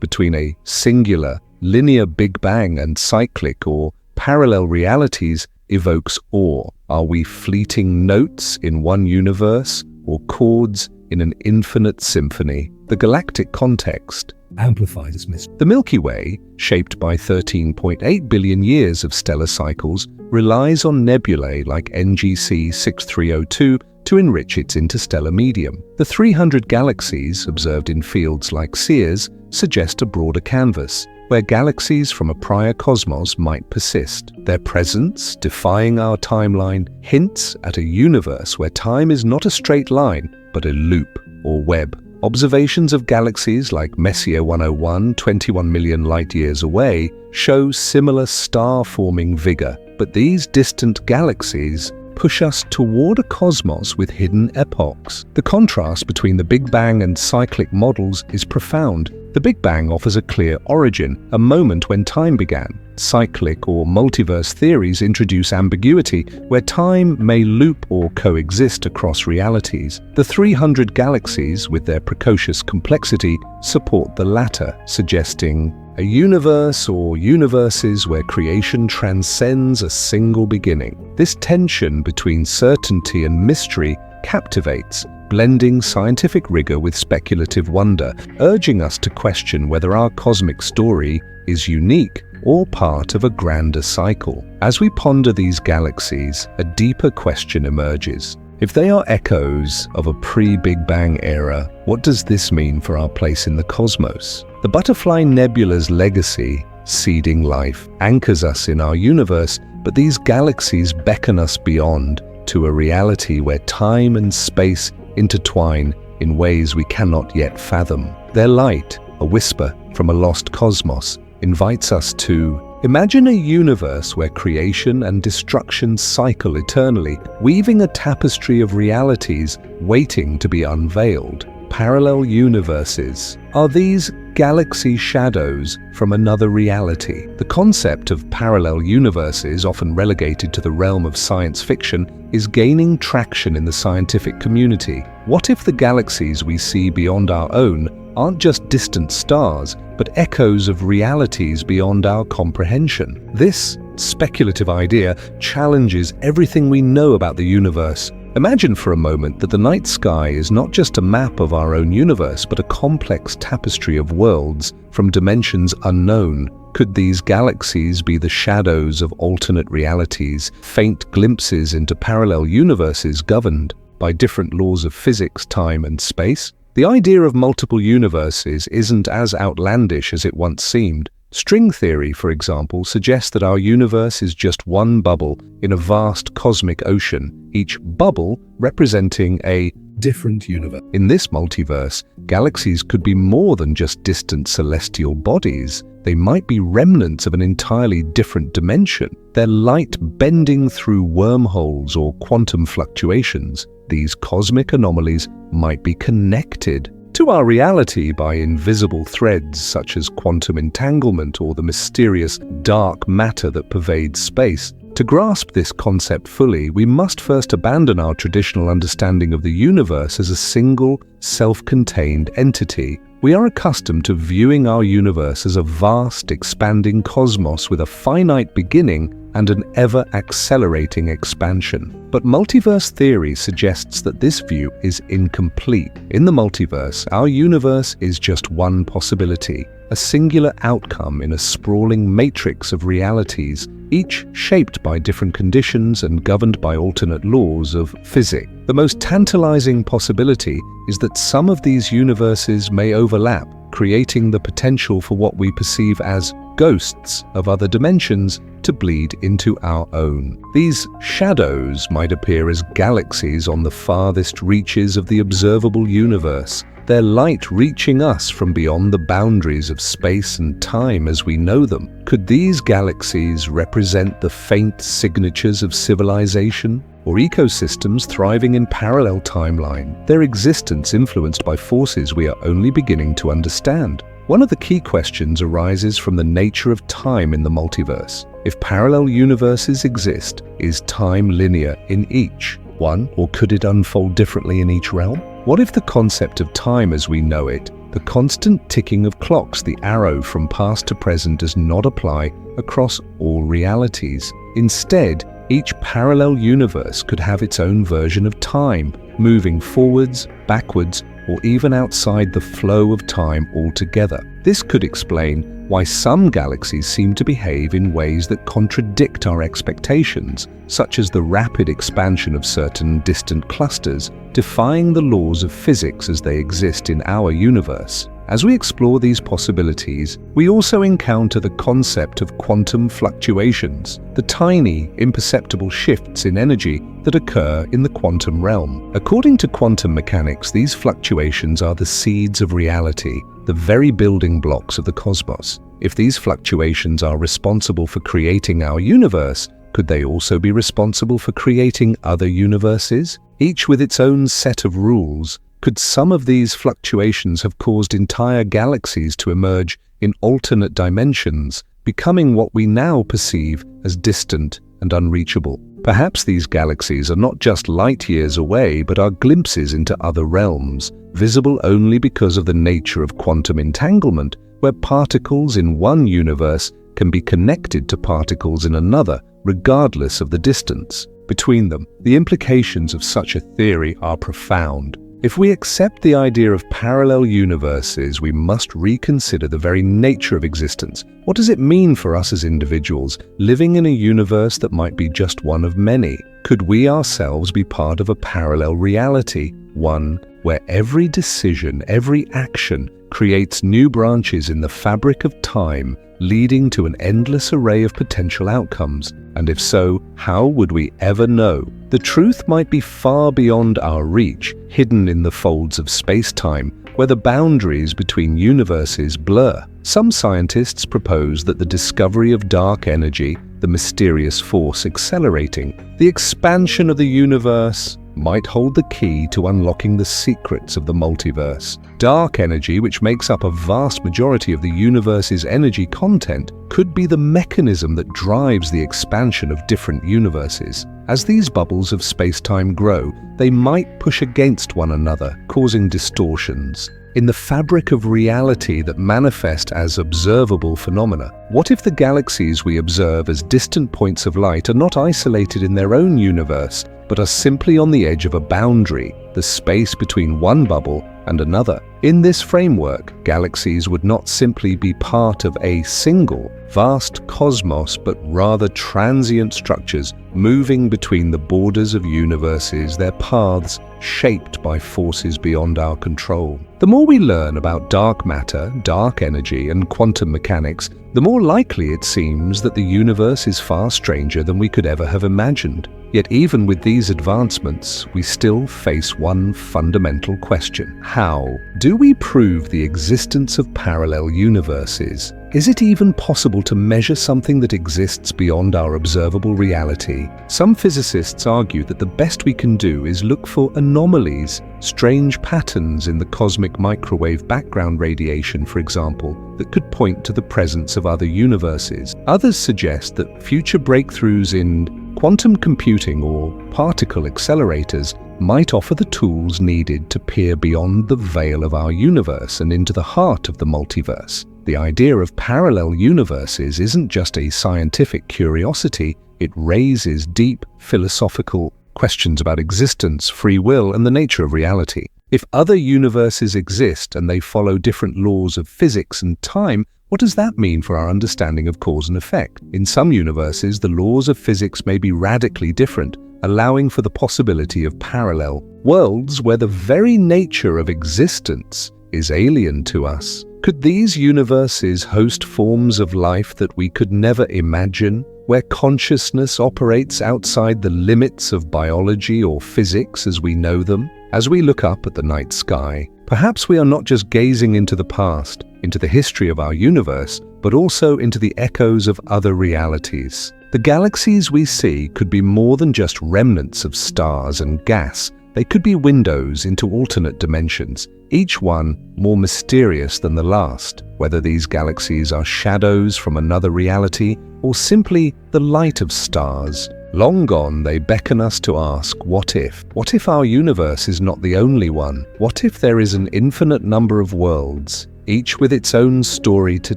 [SPEAKER 1] between a singular, linear Big Bang and cyclic or parallel realities evokes awe. Are we fleeting notes in one universe or chords in an infinite symphony? The galactic context amplifies this mystery. The Milky Way, shaped by 13.8 billion years of stellar cycles, relies on nebulae like NGC 6302 to enrich its interstellar medium. The 300 galaxies observed in fields like Sears suggest a broader canvas, where galaxies from a prior cosmos might persist. Their presence, defying our timeline, hints at a universe where time is not a straight line, but a loop or web. Observations of galaxies like Messier 101, 21 million light-years away, show similar star-forming vigor, but these distant galaxies push us toward a cosmos with hidden epochs. The contrast between the Big Bang and cyclic models is profound. The Big Bang offers a clear origin, a moment when time began. Cyclic or multiverse theories introduce ambiguity, where time may loop or coexist across realities. The 300 galaxies, with their precocious complexity, support the latter, suggesting a universe or universes where creation transcends a single beginning. This tension between certainty and mystery captivates, blending scientific rigor with speculative wonder, urging us to question whether our cosmic story is unique or part of a grander cycle. As we ponder these galaxies, a deeper question emerges. If they are echoes of a pre-Big Bang era, what does this mean for our place in the cosmos? The Butterfly Nebula's legacy, seeding life, anchors us in our universe, but these galaxies beckon us beyond, to a reality where time and space intertwine in ways we cannot yet fathom. Their light, a whisper from a lost cosmos, invites us to imagine a universe where creation and destruction cycle eternally, weaving a tapestry of realities waiting to be unveiled. Parallel universes. Are these galaxy shadows from another reality? The concept of parallel universes, often relegated to the realm of science fiction, is gaining traction in the scientific community. What if the galaxies we see beyond our own aren't just distant stars, but echoes of realities beyond our comprehension? This speculative idea challenges everything we know about the universe. Imagine for a moment that the night sky is not just a map of our own universe, but a complex tapestry of worlds from dimensions unknown. Could these galaxies be the shadows of alternate realities, faint glimpses into parallel universes governed by different laws of physics, time, and space? The idea of multiple universes isn't as outlandish as it once seemed. String theory, for example, suggests that our universe is just one bubble in a vast cosmic ocean, each bubble representing a different universe. In this multiverse, galaxies could be more than just distant celestial bodies. They might be remnants of an entirely different dimension, their light bending through wormholes or quantum fluctuations. These cosmic anomalies might be connected to our reality by invisible threads such as quantum entanglement or the mysterious dark matter that pervades space. To grasp this concept fully, we must first abandon our traditional understanding of the universe as a single, self-contained entity. We are accustomed to viewing our universe as a vast, expanding cosmos with a finite beginning and an ever-accelerating expansion. But multiverse theory suggests that this view is incomplete. In the multiverse, our universe is just one possibility, a singular outcome in a sprawling matrix of realities, each shaped by different conditions and governed by alternate laws of physics. The most tantalizing possibility is that some of these universes may overlap, creating the potential for what we perceive as ghosts of other dimensions, to bleed into our own. These shadows might appear as galaxies on the farthest reaches of the observable universe, their light reaching us from beyond the boundaries of space and time as we know them. Could these galaxies represent the faint signatures of civilization or ecosystems thriving in parallel timeline, their existence influenced by forces we are only beginning to understand? One of the key questions arises from the nature of time in the multiverse. If parallel universes exist, is time linear in each one, or could it unfold differently in each realm? What if the concept of time as we know it, the constant ticking of clocks, the arrow from past to present, does not apply across all realities? Instead, each parallel universe could have its own version of time, moving forwards, backwards, or even outside the flow of time altogether. This could explain why some galaxies seem to behave in ways that contradict our expectations, such as the rapid expansion of certain distant clusters, defying the laws of physics as they exist in our universe. As we explore these possibilities, we also encounter the concept of quantum fluctuations, the tiny, imperceptible shifts in energy that occur in the quantum realm. According to quantum mechanics, these fluctuations are the seeds of reality, the very building blocks of the cosmos. If these fluctuations are responsible for creating our universe, could they also be responsible for creating other universes, each with its own set of rules? Could some of these fluctuations have caused entire galaxies to emerge in alternate dimensions, becoming what we now perceive as distant and unreachable? Perhaps these galaxies are not just light years away, but are glimpses into other realms, visible only because of the nature of quantum entanglement, where particles in one universe can be connected to particles in another, regardless of the distance between them. The implications of such a theory are profound. If we accept the idea of parallel universes, we must reconsider the very nature of existence. What does it mean for us as individuals, living in a universe that might be just one of many? Could we ourselves be part of a parallel reality, one where every decision, every action creates new branches in the fabric of time, leading to an endless array of potential outcomes? And if so, how would we ever know? The truth might be far beyond our reach, hidden in the folds of space-time, where the boundaries between universes blur. Some scientists propose that the discovery of dark energy, the mysterious force accelerating the expansion of the universe, might hold the key to unlocking the secrets of the multiverse. Dark energy, which makes up a vast majority of the universe's energy content, could be the mechanism that drives the expansion of different universes. As these bubbles of space-time grow, they might push against one another, causing distortions in the fabric of reality that manifest as observable phenomena. What if the galaxies we observe as distant points of light are not isolated in their own universe, but are simply on the edge of a boundary, the space between one bubble and another? In this framework, galaxies would not simply be part of a single, vast cosmos, but rather transient structures moving between the borders of universes, their paths shaped by forces beyond our control. The more we learn about dark matter, dark energy, and quantum mechanics, the more likely it seems that the universe is far stranger than we could ever have imagined. Yet even with these advancements, we still face one fundamental question. How do we prove the existence of parallel universes? Is it even possible to measure something that exists beyond our observable reality? Some physicists argue that the best we can do is look for anomalies, strange patterns in the cosmic microwave background radiation, for example, that could point to the presence of other universes. Others suggest that future breakthroughs in quantum computing or particle accelerators might offer the tools needed to peer beyond the veil of our universe and into the heart of the multiverse. The idea of parallel universes isn't just a scientific curiosity, it raises deep philosophical questions about existence, free will, and the nature of reality. If other universes exist and they follow different laws of physics and time, what does that mean for our understanding of cause and effect? In some universes, the laws of physics may be radically different, allowing for the possibility of parallel worlds where the very nature of existence is alien to us. Could these universes host forms of life that we could never imagine, where consciousness operates outside the limits of biology or physics as we know them? As we look up at the night sky, perhaps we are not just gazing into the past, into the history of our universe, but also into the echoes of other realities. The galaxies we see could be more than just remnants of stars and gas. They could be windows into alternate dimensions, each one more mysterious than the last. Whether these galaxies are shadows from another reality or simply the light of stars, long gone they beckon us to ask, what if? What if our universe is not the only one? What if there is an infinite number of worlds, each with its own story to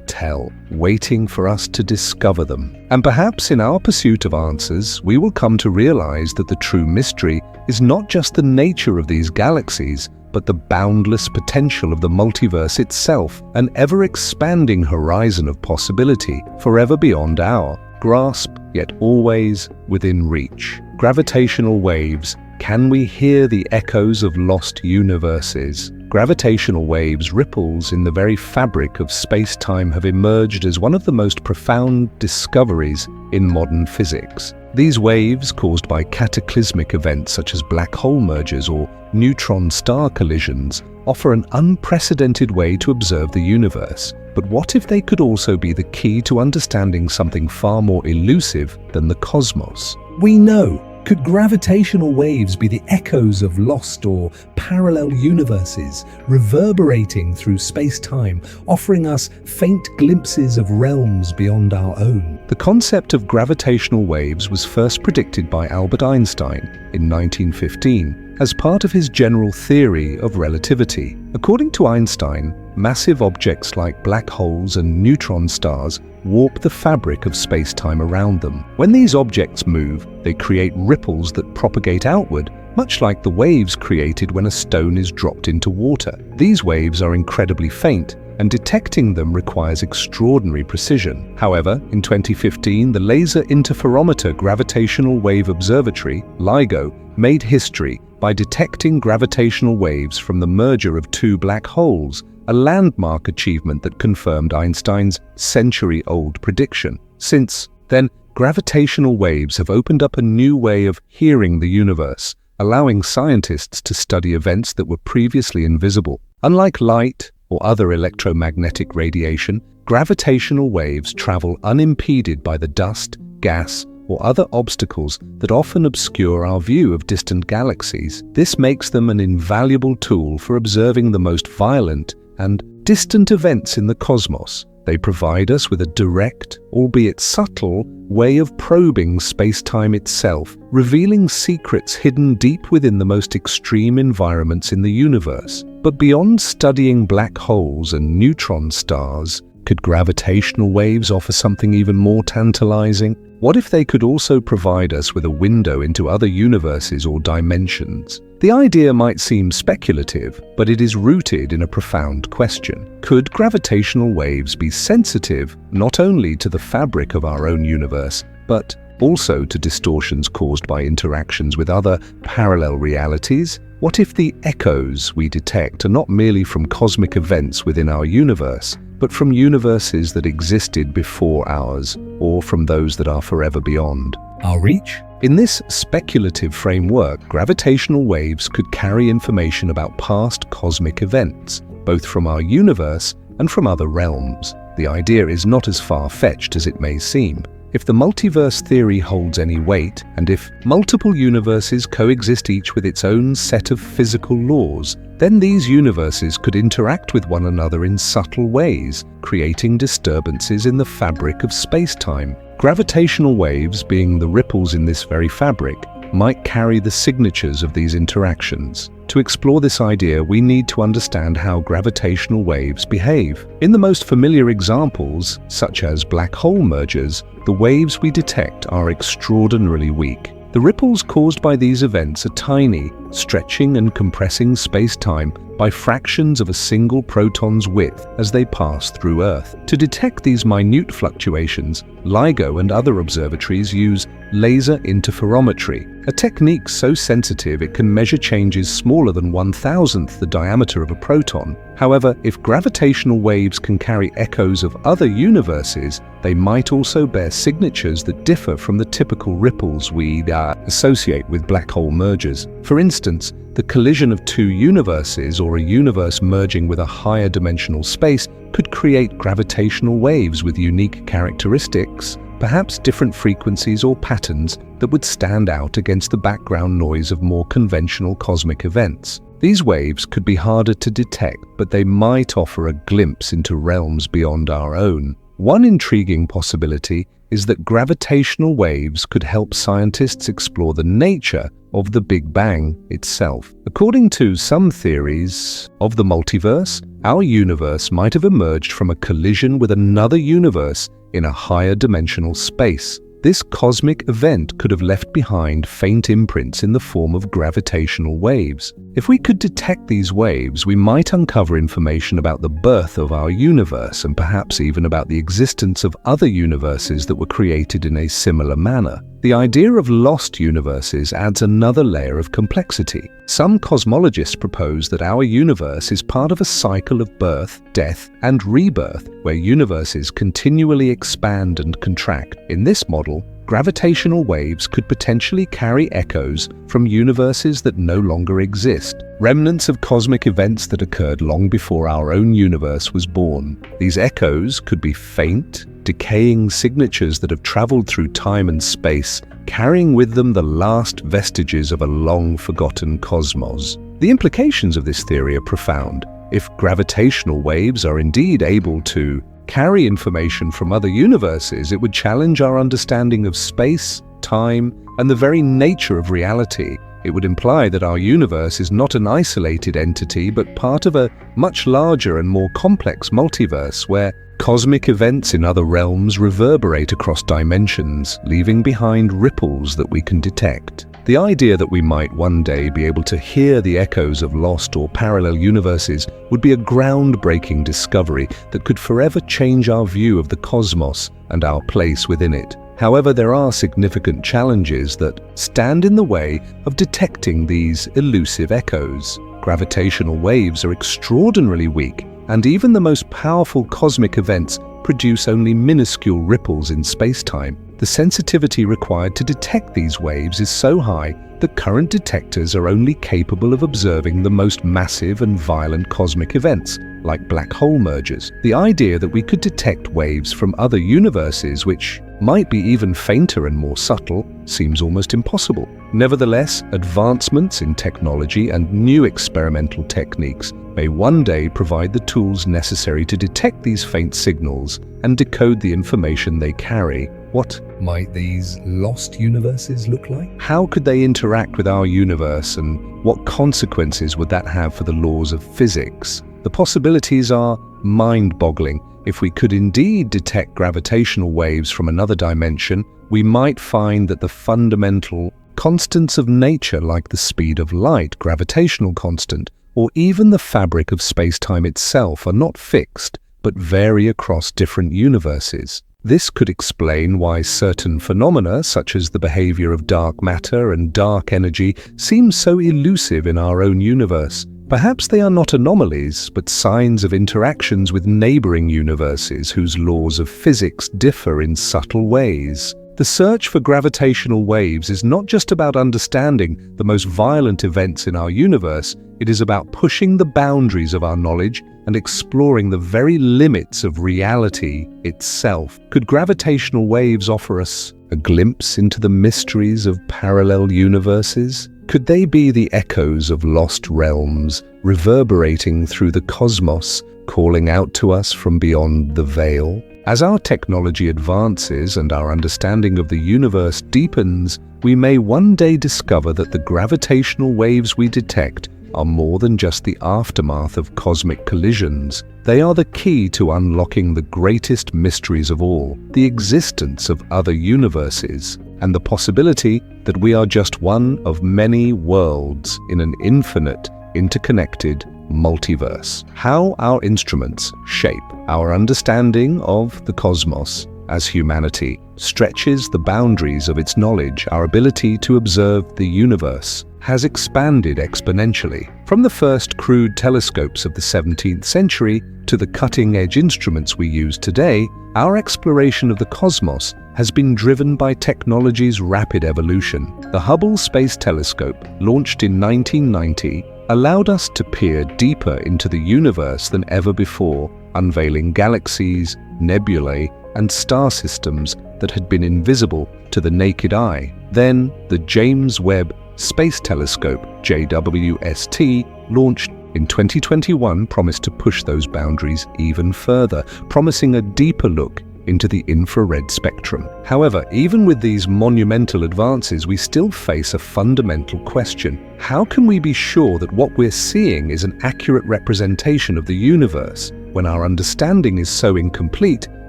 [SPEAKER 1] tell, waiting for us to discover them? And perhaps in our pursuit of answers, we will come to realize that the true mystery is not just the nature of these galaxies, but the boundless potential of the multiverse itself, an ever-expanding horizon of possibility, forever beyond our grasp, yet always within reach. Gravitational waves. Can we hear the echoes of lost universes? Gravitational waves, ripples in the very fabric of space-time, have emerged as one of the most profound discoveries in modern physics. These waves, caused by cataclysmic events such as black hole mergers or neutron-star collisions, offer an unprecedented way to observe the universe. But what if they could also be the key to understanding something far more elusive than the cosmos?
[SPEAKER 2] We know. Could gravitational waves be the echoes of lost or parallel universes, reverberating through space-time, offering us faint glimpses of realms beyond our own?
[SPEAKER 1] The concept of gravitational waves was first predicted by Albert Einstein in 1915 as part of his general theory of relativity. According to Einstein, massive objects like black holes and neutron stars warp the fabric of space-time around them. When these objects move, they create ripples that propagate outward, much like the waves created when a stone is dropped into water. These waves are incredibly faint, and detecting them requires extraordinary precision. However, in 2015, the Laser Interferometer Gravitational Wave Observatory, LIGO, made history by detecting gravitational waves from the merger of two black holes, a landmark achievement that confirmed Einstein's century-old prediction. Since then, gravitational waves have opened up a new way of hearing the universe, allowing scientists to study events that were previously invisible. Unlike light or other electromagnetic radiation, gravitational waves travel unimpeded by the dust, gas, or other obstacles that often obscure our view of distant galaxies. This makes them an invaluable tool for observing the most violent and distant events in the cosmos. They provide us with a direct, albeit subtle, way of probing space-time itself, revealing secrets hidden deep within the most extreme environments in the universe. But beyond studying black holes and neutron stars, could gravitational waves offer something even more tantalizing? What if they could also provide us with a window into other universes or dimensions? The idea might seem speculative, but it is rooted in a profound question. Could gravitational waves be sensitive not only to the fabric of our own universe, but also to distortions caused by interactions with other parallel realities? What if the echoes we detect are not merely from cosmic events within our universe, but from universes that existed before ours, or from those that are forever beyond
[SPEAKER 2] our reach?
[SPEAKER 1] In this speculative framework, gravitational waves could carry information about past cosmic events, both from our universe and from other realms. The idea is not as far-fetched as it may seem. If the multiverse theory holds any weight, and if multiple universes coexist each with its own set of physical laws, then these universes could interact with one another in subtle ways, creating disturbances in the fabric of space-time. Gravitational waves, being the ripples in this very fabric, might carry the signatures of these interactions. To explore this idea, we need to understand how gravitational waves behave. In the most familiar examples, such as black hole mergers, the waves we detect are extraordinarily weak. The ripples caused by these events are tiny, stretching and compressing space-time by fractions of a single proton's width as they pass through Earth. To detect these minute fluctuations, LIGO and other observatories use laser interferometry, a technique so sensitive it can measure changes smaller than 1,000th the diameter of a proton. However, if gravitational waves can carry echoes of other universes, they might also bear signatures that differ from the typical ripples we associate with black hole mergers. For instance, the collision of two universes or a universe merging with a higher dimensional space could create gravitational waves with unique characteristics, perhaps different frequencies or patterns that would stand out against the background noise of more conventional cosmic events. These waves could be harder to detect, but they might offer a glimpse into realms beyond our own. One intriguing possibility is that gravitational waves could help scientists explore the nature of the Big Bang itself. According to some theories of the multiverse, our universe might have emerged from a collision with another universe in a higher dimensional space. This cosmic event could have left behind faint imprints in the form of gravitational waves. If we could detect these waves, we might uncover information about the birth of our universe and perhaps even about the existence of other universes that were created in a similar manner. The idea of lost universes adds another layer of complexity. Some cosmologists propose that our universe is part of a cycle of birth, death, and rebirth, where universes continually expand and contract. In this model, gravitational waves could potentially carry echoes from universes that no longer exist, remnants of cosmic events that occurred long before our own universe was born. These echoes could be faint, decaying signatures that have traveled through time and space, carrying with them the last vestiges of a long-forgotten cosmos. The implications of this theory are profound. If gravitational waves are indeed able to carry information from other universes, it would challenge our understanding of space, time, and the very nature of reality. It would imply that our universe is not an isolated entity, but part of a much larger and more complex multiverse where cosmic events in other realms reverberate across dimensions, leaving behind ripples that we can detect. The idea that we might one day be able to hear the echoes of lost or parallel universes would be a groundbreaking discovery that could forever change our view of the cosmos and our place within it. However, there are significant challenges that stand in the way of detecting these elusive echoes. Gravitational waves are extraordinarily weak, and even the most powerful cosmic events produce only minuscule ripples in space-time. The sensitivity required to detect these waves is so high that current detectors are only capable of observing the most massive and violent cosmic events, like black hole mergers. The idea that we could detect waves from other universes, which might be even fainter and more subtle, seems almost impossible. Nevertheless, advancements in technology and new experimental techniques may one day provide the tools necessary to detect these faint signals and decode the information they carry. What
[SPEAKER 2] might these lost universes look like?
[SPEAKER 1] How could they interact with our universe, and what consequences would that have for the laws of physics? The possibilities are mind-boggling. If we could indeed detect gravitational waves from another dimension, we might find that the fundamental constants of nature, like the speed of light, gravitational constant, or even the fabric of space-time itself, are not fixed, but vary across different universes. This could explain why certain phenomena, such as the behavior of dark matter and dark energy, seem so elusive in our own universe. Perhaps they are not anomalies, but signs of interactions with neighboring universes whose laws of physics differ in subtle ways. The search for gravitational waves is not just about understanding the most violent events in our universe, it is about pushing the boundaries of our knowledge and exploring the very limits of reality itself. Could gravitational waves offer us a glimpse into the mysteries of parallel universes? Could they be the echoes of lost realms, reverberating through the cosmos, calling out to us from beyond the veil? As our technology advances and our understanding of the universe deepens, we may one day discover that the gravitational waves we detect are more than just the aftermath of cosmic collisions. They are the key to unlocking the greatest mysteries of all, the existence of other universes. and the possibility that we are just one of many worlds in an infinite, interconnected multiverse. How our instruments shape our understanding of the cosmos as humanity stretches the boundaries of its knowledge. Our ability to observe the universe has expanded exponentially. From the first crude telescopes of the 17th century to the cutting-edge instruments we use today, our exploration of the cosmos has been driven by technology's rapid evolution. The Hubble Space Telescope, launched in 1990, allowed us to peer deeper into the universe than ever before, unveiling galaxies, nebulae, and star systems that had been invisible to the naked eye. Then, the James Webb Space Telescope, JWST, launched in 2021, promised to push those boundaries even further, promising a deeper look into the infrared spectrum. However, even with these monumental advances, we still face a fundamental question. How can we be sure that what we're seeing is an accurate representation of the universe when our understanding is so incomplete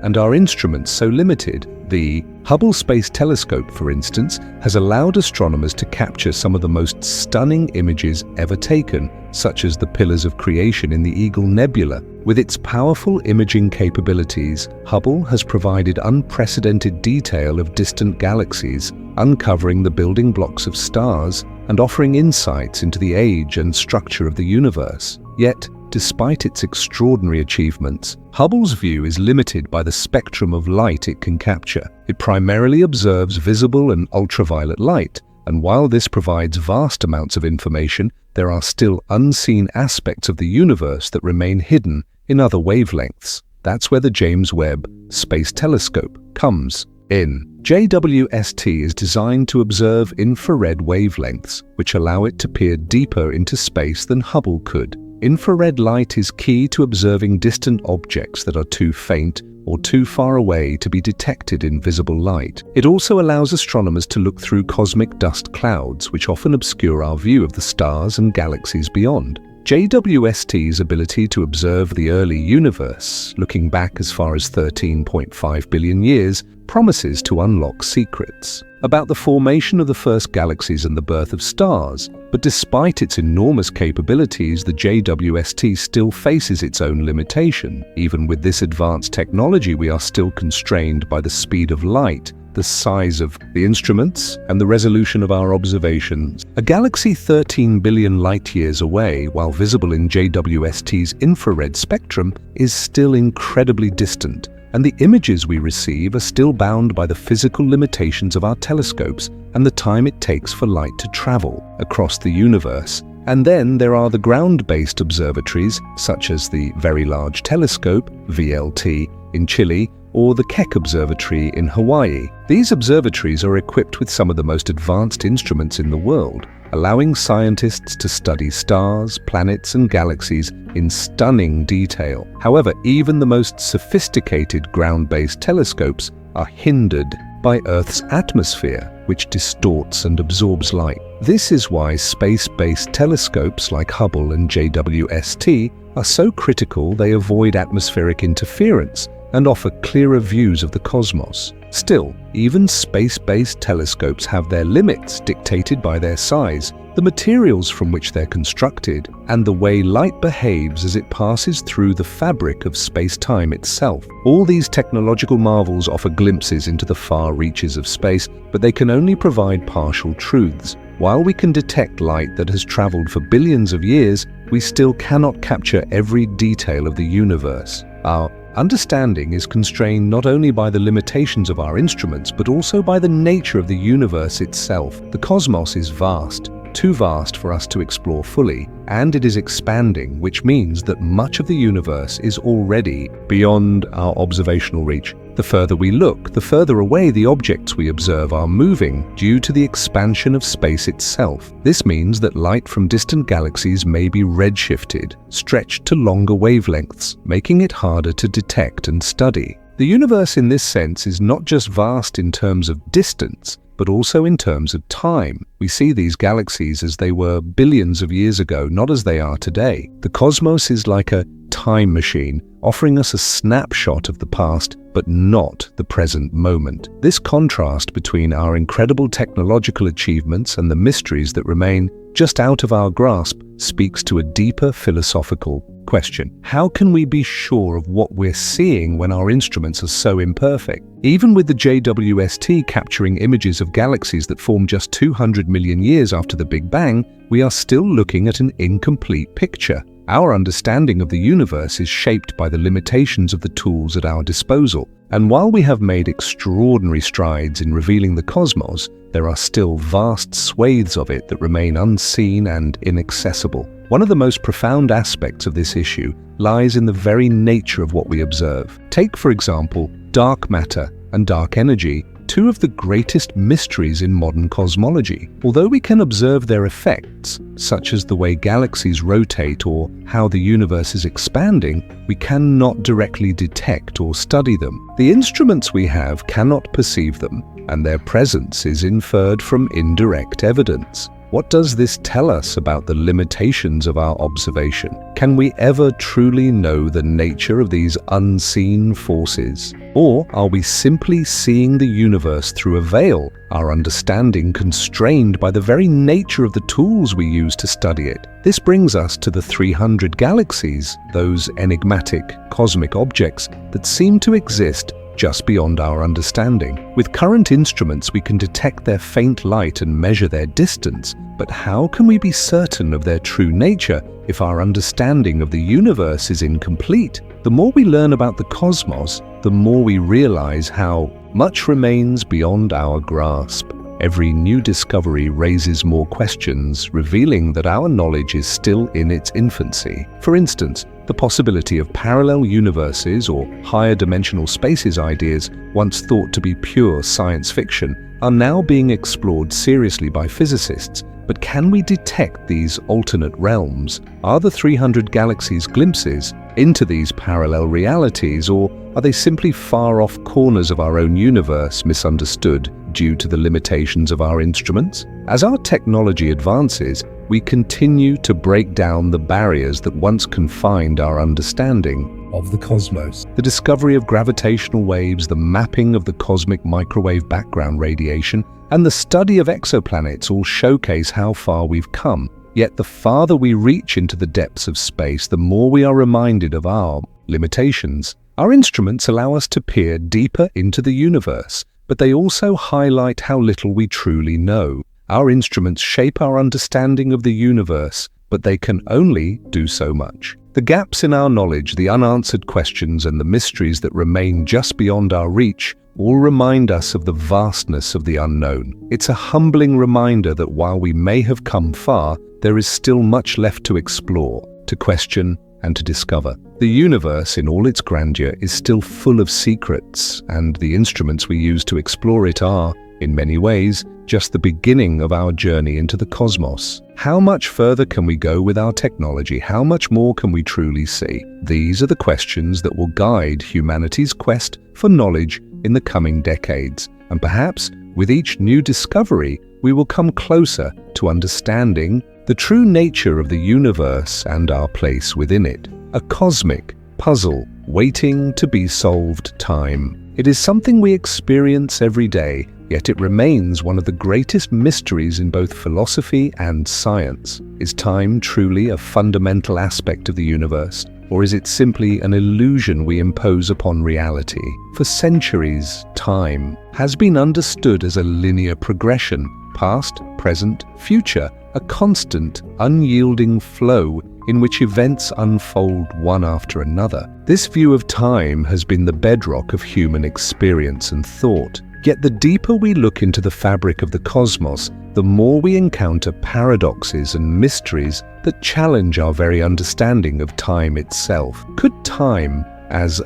[SPEAKER 1] and our instruments so limited? The Hubble Space Telescope, for instance, has allowed astronomers to capture some of the most stunning images ever taken, such as the Pillars of Creation in the Eagle Nebula. With its powerful imaging capabilities, Hubble has provided unprecedented detail of distant galaxies, uncovering the building blocks of stars and offering insights into the age and structure of the universe. Yet, despite its extraordinary achievements, Hubble's view is limited by the spectrum of light it can capture. It primarily observes visible and ultraviolet light, and while this provides vast amounts of information, there are still unseen aspects of the universe that remain hidden in other wavelengths. That's where the James Webb Space Telescope comes in. JWST is designed to observe infrared wavelengths, which allow it to peer deeper into space than Hubble could. Infrared light is key to observing distant objects that are too faint or too far away to be detected in visible light. It also allows astronomers to look through cosmic dust clouds, which often obscure our view of the stars and galaxies beyond. JWST's ability to observe the early universe, looking back as far as 13.5 billion years, promises to unlock secrets about the formation of the first galaxies and the birth of stars. But despite its enormous capabilities, the JWST still faces its own limitation. Even with this advanced technology, we are still constrained by the speed of light, the size of the instruments, and the resolution of our observations. A galaxy 13 billion light-years away, while visible in JWST's infrared spectrum, is still incredibly distant, and the images we receive are still bound by the physical limitations of our telescopes and the time it takes for light to travel across the universe. And then there are the ground-based observatories, such as the Very Large Telescope, VLT, in Chile, or the Keck Observatory in Hawaii. These observatories are equipped with some of the most advanced instruments in the world, allowing scientists to study stars, planets, and galaxies in stunning detail. However, even the most sophisticated ground-based telescopes are hindered by Earth's atmosphere, which distorts and absorbs light. This is why space-based telescopes like Hubble and JWST are so critical. They avoid atmospheric interference and offer clearer views of the cosmos. Still, even space-based telescopes have their limits dictated by their size, the materials from which they're constructed, and the way light behaves as it passes through the fabric of space-time itself. All these technological marvels offer glimpses into the far reaches of space, but they can only provide partial truths. While we can detect light that has traveled for billions of years, we still cannot capture every detail of the universe. Our understanding is constrained not only by the limitations of our instruments, but also by the nature of the universe itself. The cosmos is vast, too vast for us to explore fully, and it is expanding, which means that much of the universe is already beyond our observational reach. The further we look, the further away the objects we observe are moving due to the expansion of space itself. This means that light from distant galaxies may be redshifted, stretched to longer wavelengths, making it harder to detect and study. The universe in this sense is not just vast in terms of distance, but also in terms of time. We see these galaxies as they were billions of years ago, not as they are today. The cosmos is like a time machine, offering us a snapshot of the past but not the present moment. This contrast between our incredible technological achievements and the mysteries that remain just out of our grasp speaks to a deeper philosophical question. How can we be sure of what we're seeing when our instruments are so imperfect? Even with the JWST capturing images of galaxies that formed just 200 million years after the Big Bang, we are still looking at an incomplete picture. Our understanding of the universe is shaped by the limitations of the tools at our disposal. And while we have made extraordinary strides in revealing the cosmos, there are still vast swathes of it that remain unseen and inaccessible. One of the most profound aspects of this issue lies in the very nature of what we observe. Take, for example, dark matter and dark energy, two of the greatest mysteries in modern cosmology. Although we can observe their effects, such as the way galaxies rotate or how the universe is expanding, we cannot directly detect or study them. The instruments we have cannot perceive them, and their presence is inferred from indirect evidence. What does this tell us about the limitations of our observation? Can we ever truly know the nature of these unseen forces? Or are we simply seeing the universe through a veil, our understanding constrained by the very nature of the tools we use to study it? This brings us to the 300 galaxies, those enigmatic cosmic objects that seem to exist just beyond our understanding. With current instruments, we can detect their faint light and measure their distance, but how can we be certain of their true nature if our understanding of the universe is incomplete? The more we learn about the cosmos, the more we realize how much remains beyond our grasp. Every new discovery raises more questions, revealing that our knowledge is still in its infancy. For instance, the possibility of parallel universes or higher dimensional spaces ideas, once thought to be pure science fiction, are now being explored seriously by physicists. But can we detect these alternate realms? Are the 300 galaxies glimpses into these parallel realities, or are they simply far-off corners of our own universe misunderstood due to the limitations of our instruments? As our technology advances, we continue to break down the barriers that once confined our understanding
[SPEAKER 2] of the cosmos.
[SPEAKER 1] The discovery of gravitational waves, the mapping of the cosmic microwave background radiation, and the study of exoplanets all showcase how far we've come. Yet the farther we reach into the depths of space, the more we are reminded of our limitations. Our instruments allow us to peer deeper into the universe, but they also highlight how little we truly know. Our instruments shape our understanding of the universe, but they can only do so much. The gaps in our knowledge, the unanswered questions, and the mysteries that remain just beyond our reach all remind us of the vastness of the unknown. It's a humbling reminder that while we may have come far, there is still much left to explore, to question, and to discover. The universe, in all its grandeur, is still full of secrets, and the instruments we use to explore it are, in many ways, just the beginning of our journey into the cosmos. How much further can we go with our technology? How much more can we truly see? These are the questions that will guide humanity's quest for knowledge in the coming decades. And perhaps, with each new discovery, we will come closer to understanding the true nature of the universe and our place within it. A cosmic puzzle waiting to be solved. Time. It is something we experience every day, yet it remains one of the greatest mysteries in both philosophy and science. Is time truly a fundamental aspect of the universe, or is it simply an illusion we impose upon reality? For centuries, time has been understood as a linear progression, past, present, future, a constant, unyielding flow in which events unfold one after another. This view of time has been the bedrock of human experience and thought. Yet the deeper we look into the fabric of the cosmos, the more we encounter paradoxes and mysteries that challenge our very understanding of time itself. Could time, as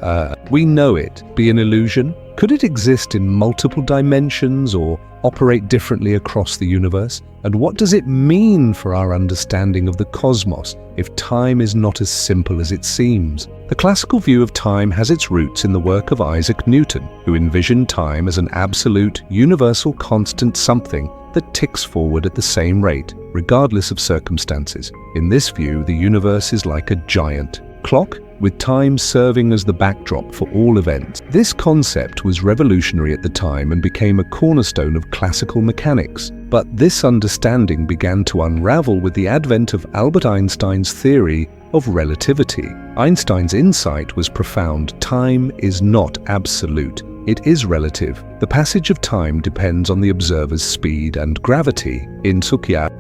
[SPEAKER 1] we know it, be an illusion? Could it exist in multiple dimensions or operate differently across the universe? And what does it mean for our understanding of the cosmos if time is not as simple as it seems? The classical view of time has its roots in the work of Isaac Newton, who envisioned time as an absolute, universal constant something that ticks forward at the same rate, regardless of circumstances. In this view, the universe is like a giant clock with time serving as the backdrop for all events. This concept was revolutionary at the time and became a cornerstone of classical mechanics. But this understanding began to unravel with the advent of Albert Einstein's theory of relativity. Einstein's insight was profound. Time is not absolute. It is relative. The passage of time depends on the observer's speed and gravity. In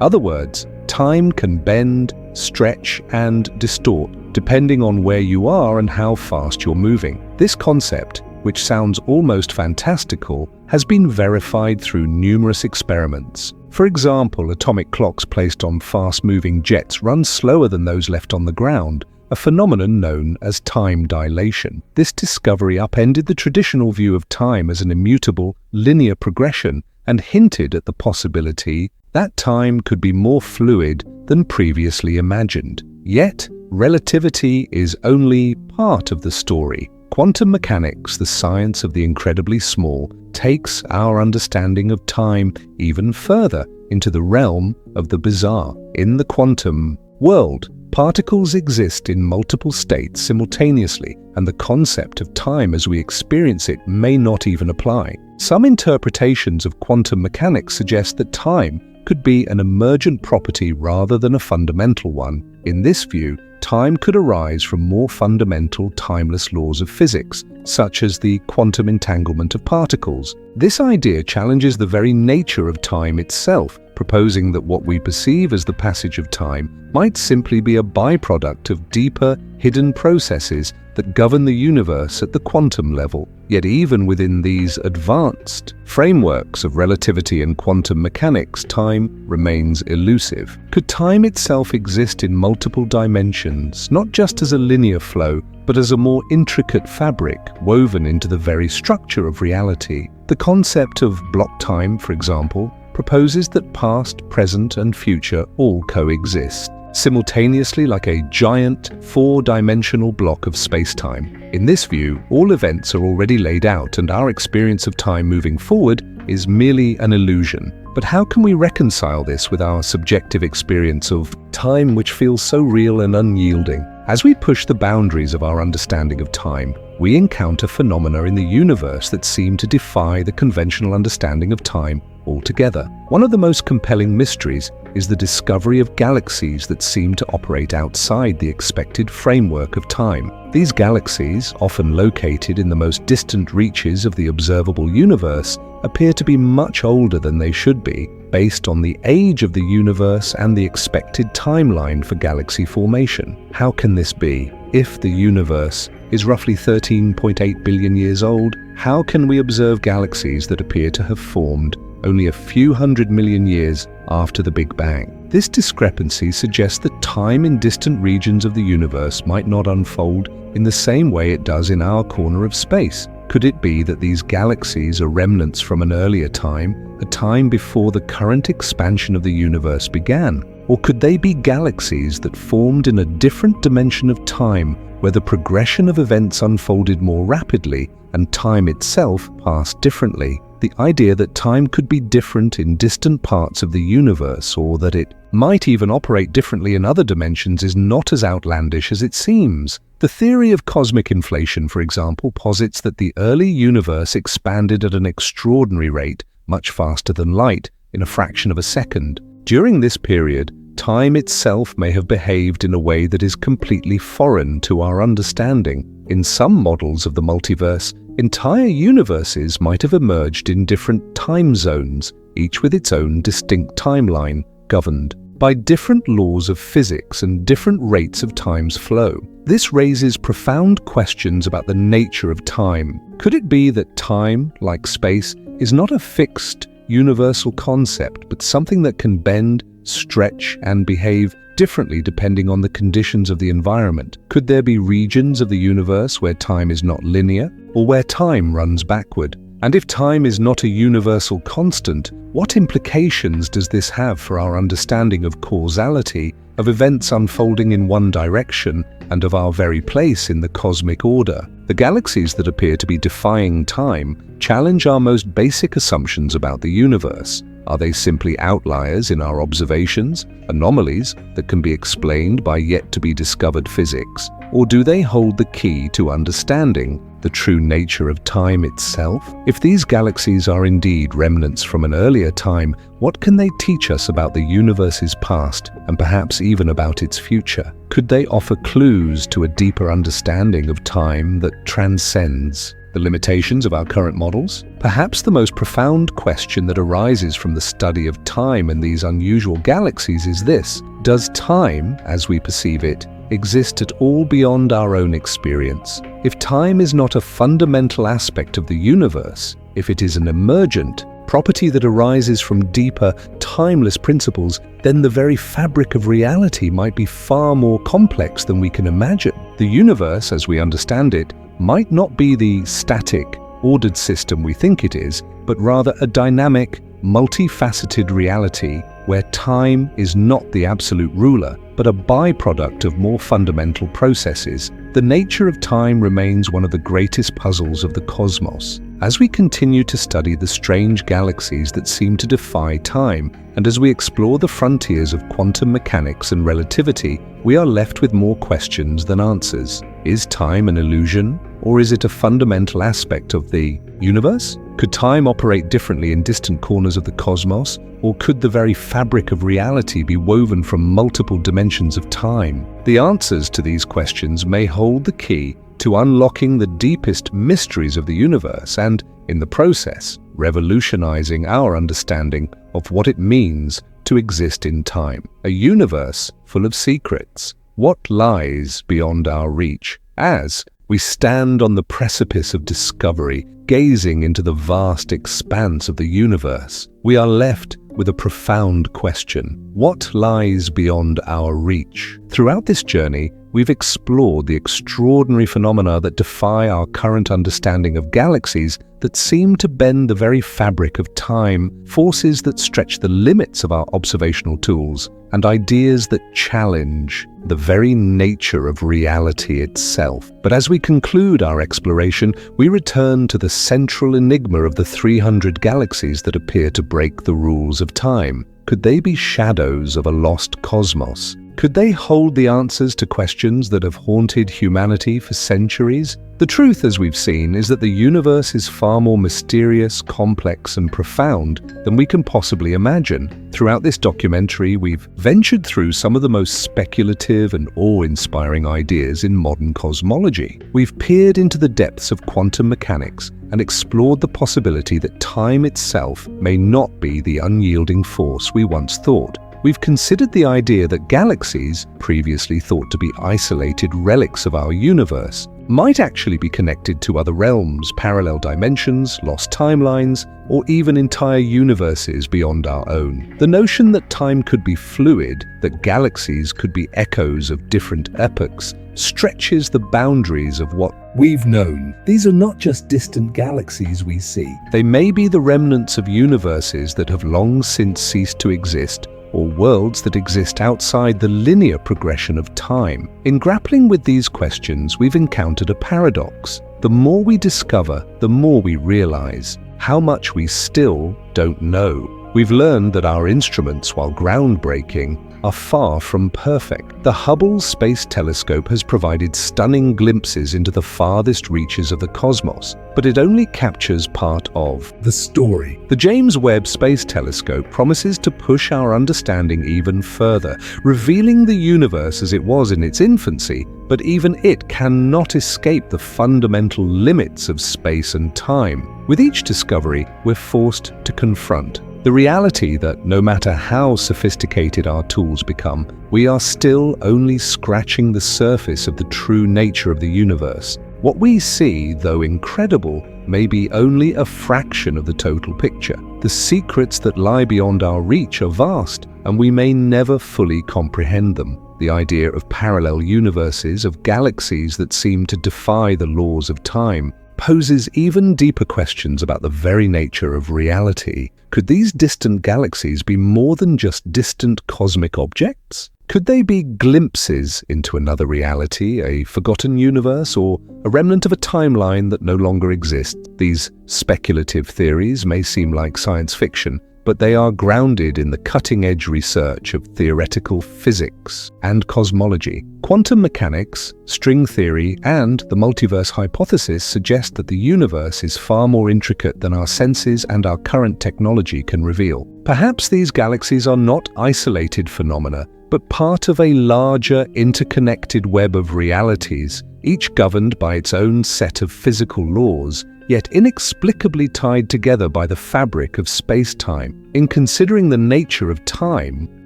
[SPEAKER 1] other words, time can bend, stretch, and distort, depending on where you are and how fast you're moving. This concept, which sounds almost fantastical, has been verified through numerous experiments. For example, atomic clocks placed on fast-moving jets run slower than those left on the ground, a phenomenon known as time dilation. This discovery upended the traditional view of time as an immutable, linear progression and hinted at the possibility that time could be more fluid than previously imagined. Yet, relativity is only part of the story. Quantum mechanics, the science of the incredibly small, takes our understanding of time even further into the realm of the bizarre. In the quantum world, particles exist in multiple states simultaneously, and the concept of time as we experience it may not even apply. Some interpretations of quantum mechanics suggest that time could be an emergent property rather than a fundamental one. In this view, time could arise from more fundamental, timeless laws of physics, such as the quantum entanglement of particles. This idea challenges the very nature of time itself, proposing that what we perceive as the passage of time might simply be a byproduct of deeper, hidden processes that govern the universe at the quantum level. Yet even within these advanced frameworks of relativity and quantum mechanics, time remains elusive. Could time itself exist in multiple dimensions, not just as a linear flow, but as a more intricate fabric woven into the very structure of reality? The concept of block time, for example, proposes that past, present, and future all coexist simultaneously like a giant, four-dimensional block of space-time. In this view, all events are already laid out and our experience of time moving forward is merely an illusion. But how can we reconcile this with our subjective experience of time, which feels so real and unyielding? As we push the boundaries of our understanding of time, we encounter phenomena in the universe that seem to defy the conventional understanding of time altogether. One of the most compelling mysteries is the discovery of galaxies that seem to operate outside the expected framework of time. These galaxies, often located in the most distant reaches of the observable universe, appear to be much older than they should be, based on the age of the universe and the expected timeline for galaxy formation. How can this be? If the universe is roughly 13.8 billion years old, how can we observe galaxies that appear to have formed only a few 100 million years after the Big Bang? This discrepancy suggests that time in distant regions of the universe might not unfold in the same way it does in our corner of space. Could it be that these galaxies are remnants from an earlier time, a time before the current expansion of the universe began? Or could they be galaxies that formed in a different dimension of time, where the progression of events unfolded more rapidly and time itself passed differently? The idea that time could be different in distant parts of the universe, or that it might even operate differently in other dimensions, is not as outlandish as it seems. The theory of cosmic inflation, for example, posits that the early universe expanded at an extraordinary rate, much faster than light, in a fraction of a second. During this period, time itself may have behaved in a way that is completely foreign to our understanding. In some models of the multiverse, entire universes might have emerged in different time zones, each with its own distinct timeline, governed by different laws of physics and different rates of time's flow. This raises profound questions about the nature of time. Could it be that time, like space, is not a fixed, universal concept, but something that can bend, stretch, and behave differently depending on the conditions of the environment? Could there be regions of the universe where time is not linear, or where time runs backward? And if time is not a universal constant, what implications does this have for our understanding of causality, of events unfolding in one direction, and of our very place in the cosmic order? The galaxies that appear to be defying time challenge our most basic assumptions about the universe. Are they simply outliers in our observations, anomalies that can be explained by yet-to-be-discovered physics? Or do they hold the key to understanding the true nature of time itself? If these galaxies are indeed remnants from an earlier time, what can they teach us about the universe's past and perhaps even about its future? Could they offer clues to a deeper understanding of time that transcends the limitations of our current models? Perhaps the most profound question that arises from the study of time in these unusual galaxies is this: does time, as we perceive it, exist at all beyond our own experience? If time is not a fundamental aspect of the universe, if it is an emergent property that arises from deeper, timeless principles, then the very fabric of reality might be far more complex than we can imagine. The universe, as we understand it, might not be the static, ordered system we think it is, but rather a dynamic, multifaceted reality where time is not the absolute ruler, but a byproduct of more fundamental processes. The nature of time remains one of the greatest puzzles of the cosmos. As we continue to study the strange galaxies that seem to defy time, and as we explore the frontiers of quantum mechanics and relativity, we are left with more questions than answers. Is time an illusion, or is it a fundamental aspect of the universe? Could time operate differently in distant corners of the cosmos, or could the very fabric of reality be woven from multiple dimensions of time? The answers to these questions may hold the key to unlocking the deepest mysteries of the universe and, in the process, revolutionizing our understanding of what it means to exist in time. A universe full of secrets. What lies beyond our reach? As we stand on the precipice of discovery, gazing into the vast expanse of the universe, we are left with a profound question. What lies beyond our reach? Throughout this journey, we've explored the extraordinary phenomena that defy our current understanding of galaxies, that seem to bend the very fabric of time, forces that stretch the limits of our observational tools, and ideas that challenge the very nature of reality itself. But as we conclude our exploration, we return to the central enigma of the 300 galaxies that appear to break the rules of time. Could they be shadows of a lost cosmos? Could they hold the answers to questions that have haunted humanity for centuries? The truth, as we've seen, is that the universe is far more mysterious, complex, and profound than we can possibly imagine. Throughout this documentary, we've ventured through some of the most speculative and awe-inspiring ideas in modern cosmology. We've peered into the depths of quantum mechanics and explored the possibility that time itself may not be the unyielding force we once thought. We've considered the idea that galaxies, previously thought to be isolated relics of our universe, might actually be connected to other realms, parallel dimensions, lost timelines, or even entire universes beyond our own. The notion that time could be fluid, that galaxies could be echoes of different epochs, stretches the boundaries of what
[SPEAKER 2] we've known. These are not just distant galaxies we see.
[SPEAKER 1] They may be the remnants of universes that have long since ceased to exist, or worlds that exist outside the linear progression of time. In grappling with these questions, we've encountered a paradox. The more we discover, the more we realize how much we still don't know. We've learned that our instruments, while groundbreaking, are far from perfect. The Hubble Space Telescope has provided stunning glimpses into the farthest reaches of the cosmos, but it only captures part of
[SPEAKER 2] the story.
[SPEAKER 1] The James Webb Space Telescope promises to push our understanding even further, revealing the universe as it was in its infancy, but even it cannot escape the fundamental limits of space and time. With each discovery, we're forced to confront the reality that no matter how sophisticated our tools become, we are still only scratching the surface of the true nature of the universe. What we see, though incredible, may be only a fraction of the total picture. The secrets that lie beyond our reach are vast, and we may never fully comprehend them. The idea of parallel universes, of galaxies that seem to defy the laws of time, poses even deeper questions about the very nature of reality. Could these distant galaxies be more than just distant cosmic objects? Could they be glimpses into another reality, a forgotten universe, or a remnant of a timeline that no longer exists? These speculative theories may seem like science fiction, but they are grounded in the cutting-edge research of theoretical physics and cosmology. Quantum mechanics, string theory, and the multiverse hypothesis suggest that the universe is far more intricate than our senses and our current technology can reveal. Perhaps these galaxies are not isolated phenomena, but part of a larger, interconnected web of realities, each governed by its own set of physical laws, yet inexplicably tied together by the fabric of space-time. In considering the nature of time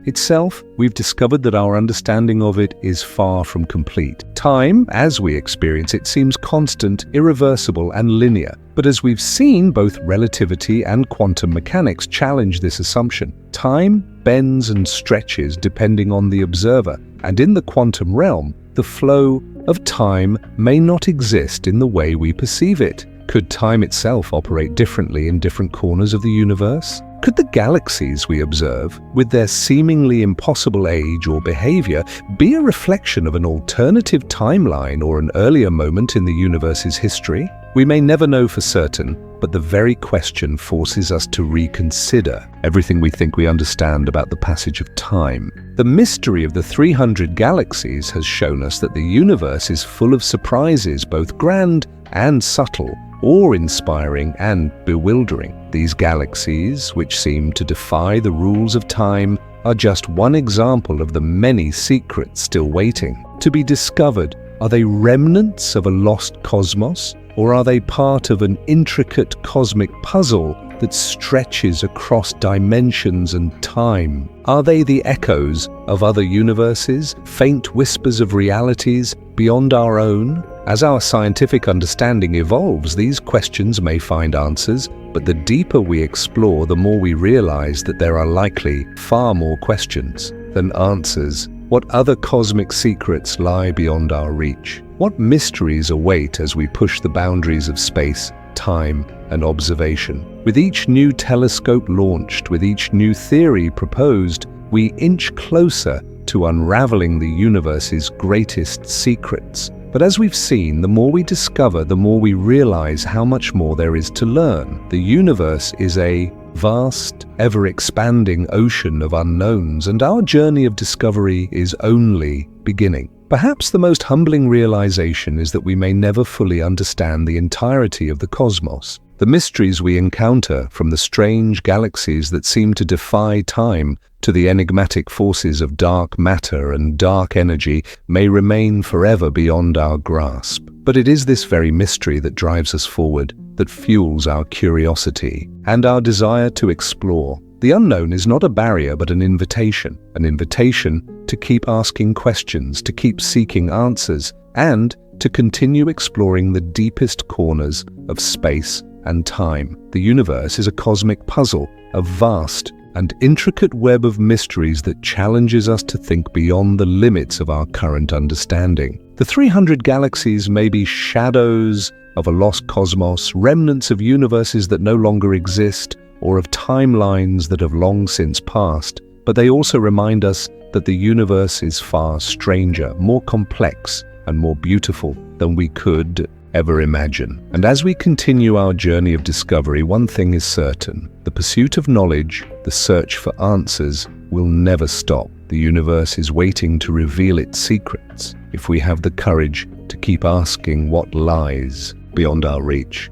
[SPEAKER 1] itself, we've discovered that our understanding of it is far from complete. Time, as we experience it, seems constant, irreversible, and linear. But as we've seen, both relativity and quantum mechanics challenge this assumption. Time bends and stretches depending on the observer, and in the quantum realm, the flow of time may not exist in the way we perceive it. Could time itself operate differently in different corners of the universe? Could the galaxies we observe, with their seemingly impossible age or behavior, be a reflection of an alternative timeline or an earlier moment in the universe's history? We may never know for certain, but the very question forces us to reconsider everything we think we understand about the passage of time. The mystery of the 300 galaxies has shown us that the universe is full of surprises, both grand and subtle, awe-inspiring and bewildering. These galaxies, which seem to defy the rules of time, are just one example of the many secrets still waiting to be discovered. Are they remnants of a lost cosmos, or are they part of an intricate cosmic puzzle that stretches across dimensions and time? Are they the echoes of other universes, faint whispers of realities beyond our own? As our scientific understanding evolves, these questions may find answers, but the deeper we explore, the more we realize that there are likely far more questions than answers. What other cosmic secrets lie beyond our reach? What mysteries await as we push the boundaries of space, time, and observation? With each new telescope launched, with each new theory proposed, we inch closer to unraveling the universe's greatest secrets. But as we've seen, the more we discover, the more we realize how much more there is to learn. The universe is a vast, ever-expanding ocean of unknowns, and our journey of discovery is only beginning. Perhaps the most humbling realization is that we may never fully understand the entirety of the cosmos. The mysteries we encounter, from the strange galaxies that seem to defy time to the enigmatic forces of dark matter and dark energy, may remain forever beyond our grasp. But it is this very mystery that drives us forward, that fuels our curiosity and our desire to explore. The unknown is not a barrier but an invitation to keep asking questions, to keep seeking answers, and to continue exploring the deepest corners of space and time. The universe is a cosmic puzzle, a vast and intricate web of mysteries that challenges us to think beyond the limits of our current understanding. The 300 galaxies may be shadows of a lost cosmos, remnants of universes that no longer exist, or of timelines that have long since passed, but they also remind us that the universe is far stranger, more complex, and more beautiful than we could ever imagine. And as we continue our journey of discovery, one thing is certain: the pursuit of knowledge, the search for answers, will never stop. The universe is waiting to reveal its secrets if we have the courage to keep asking what lies beyond our reach.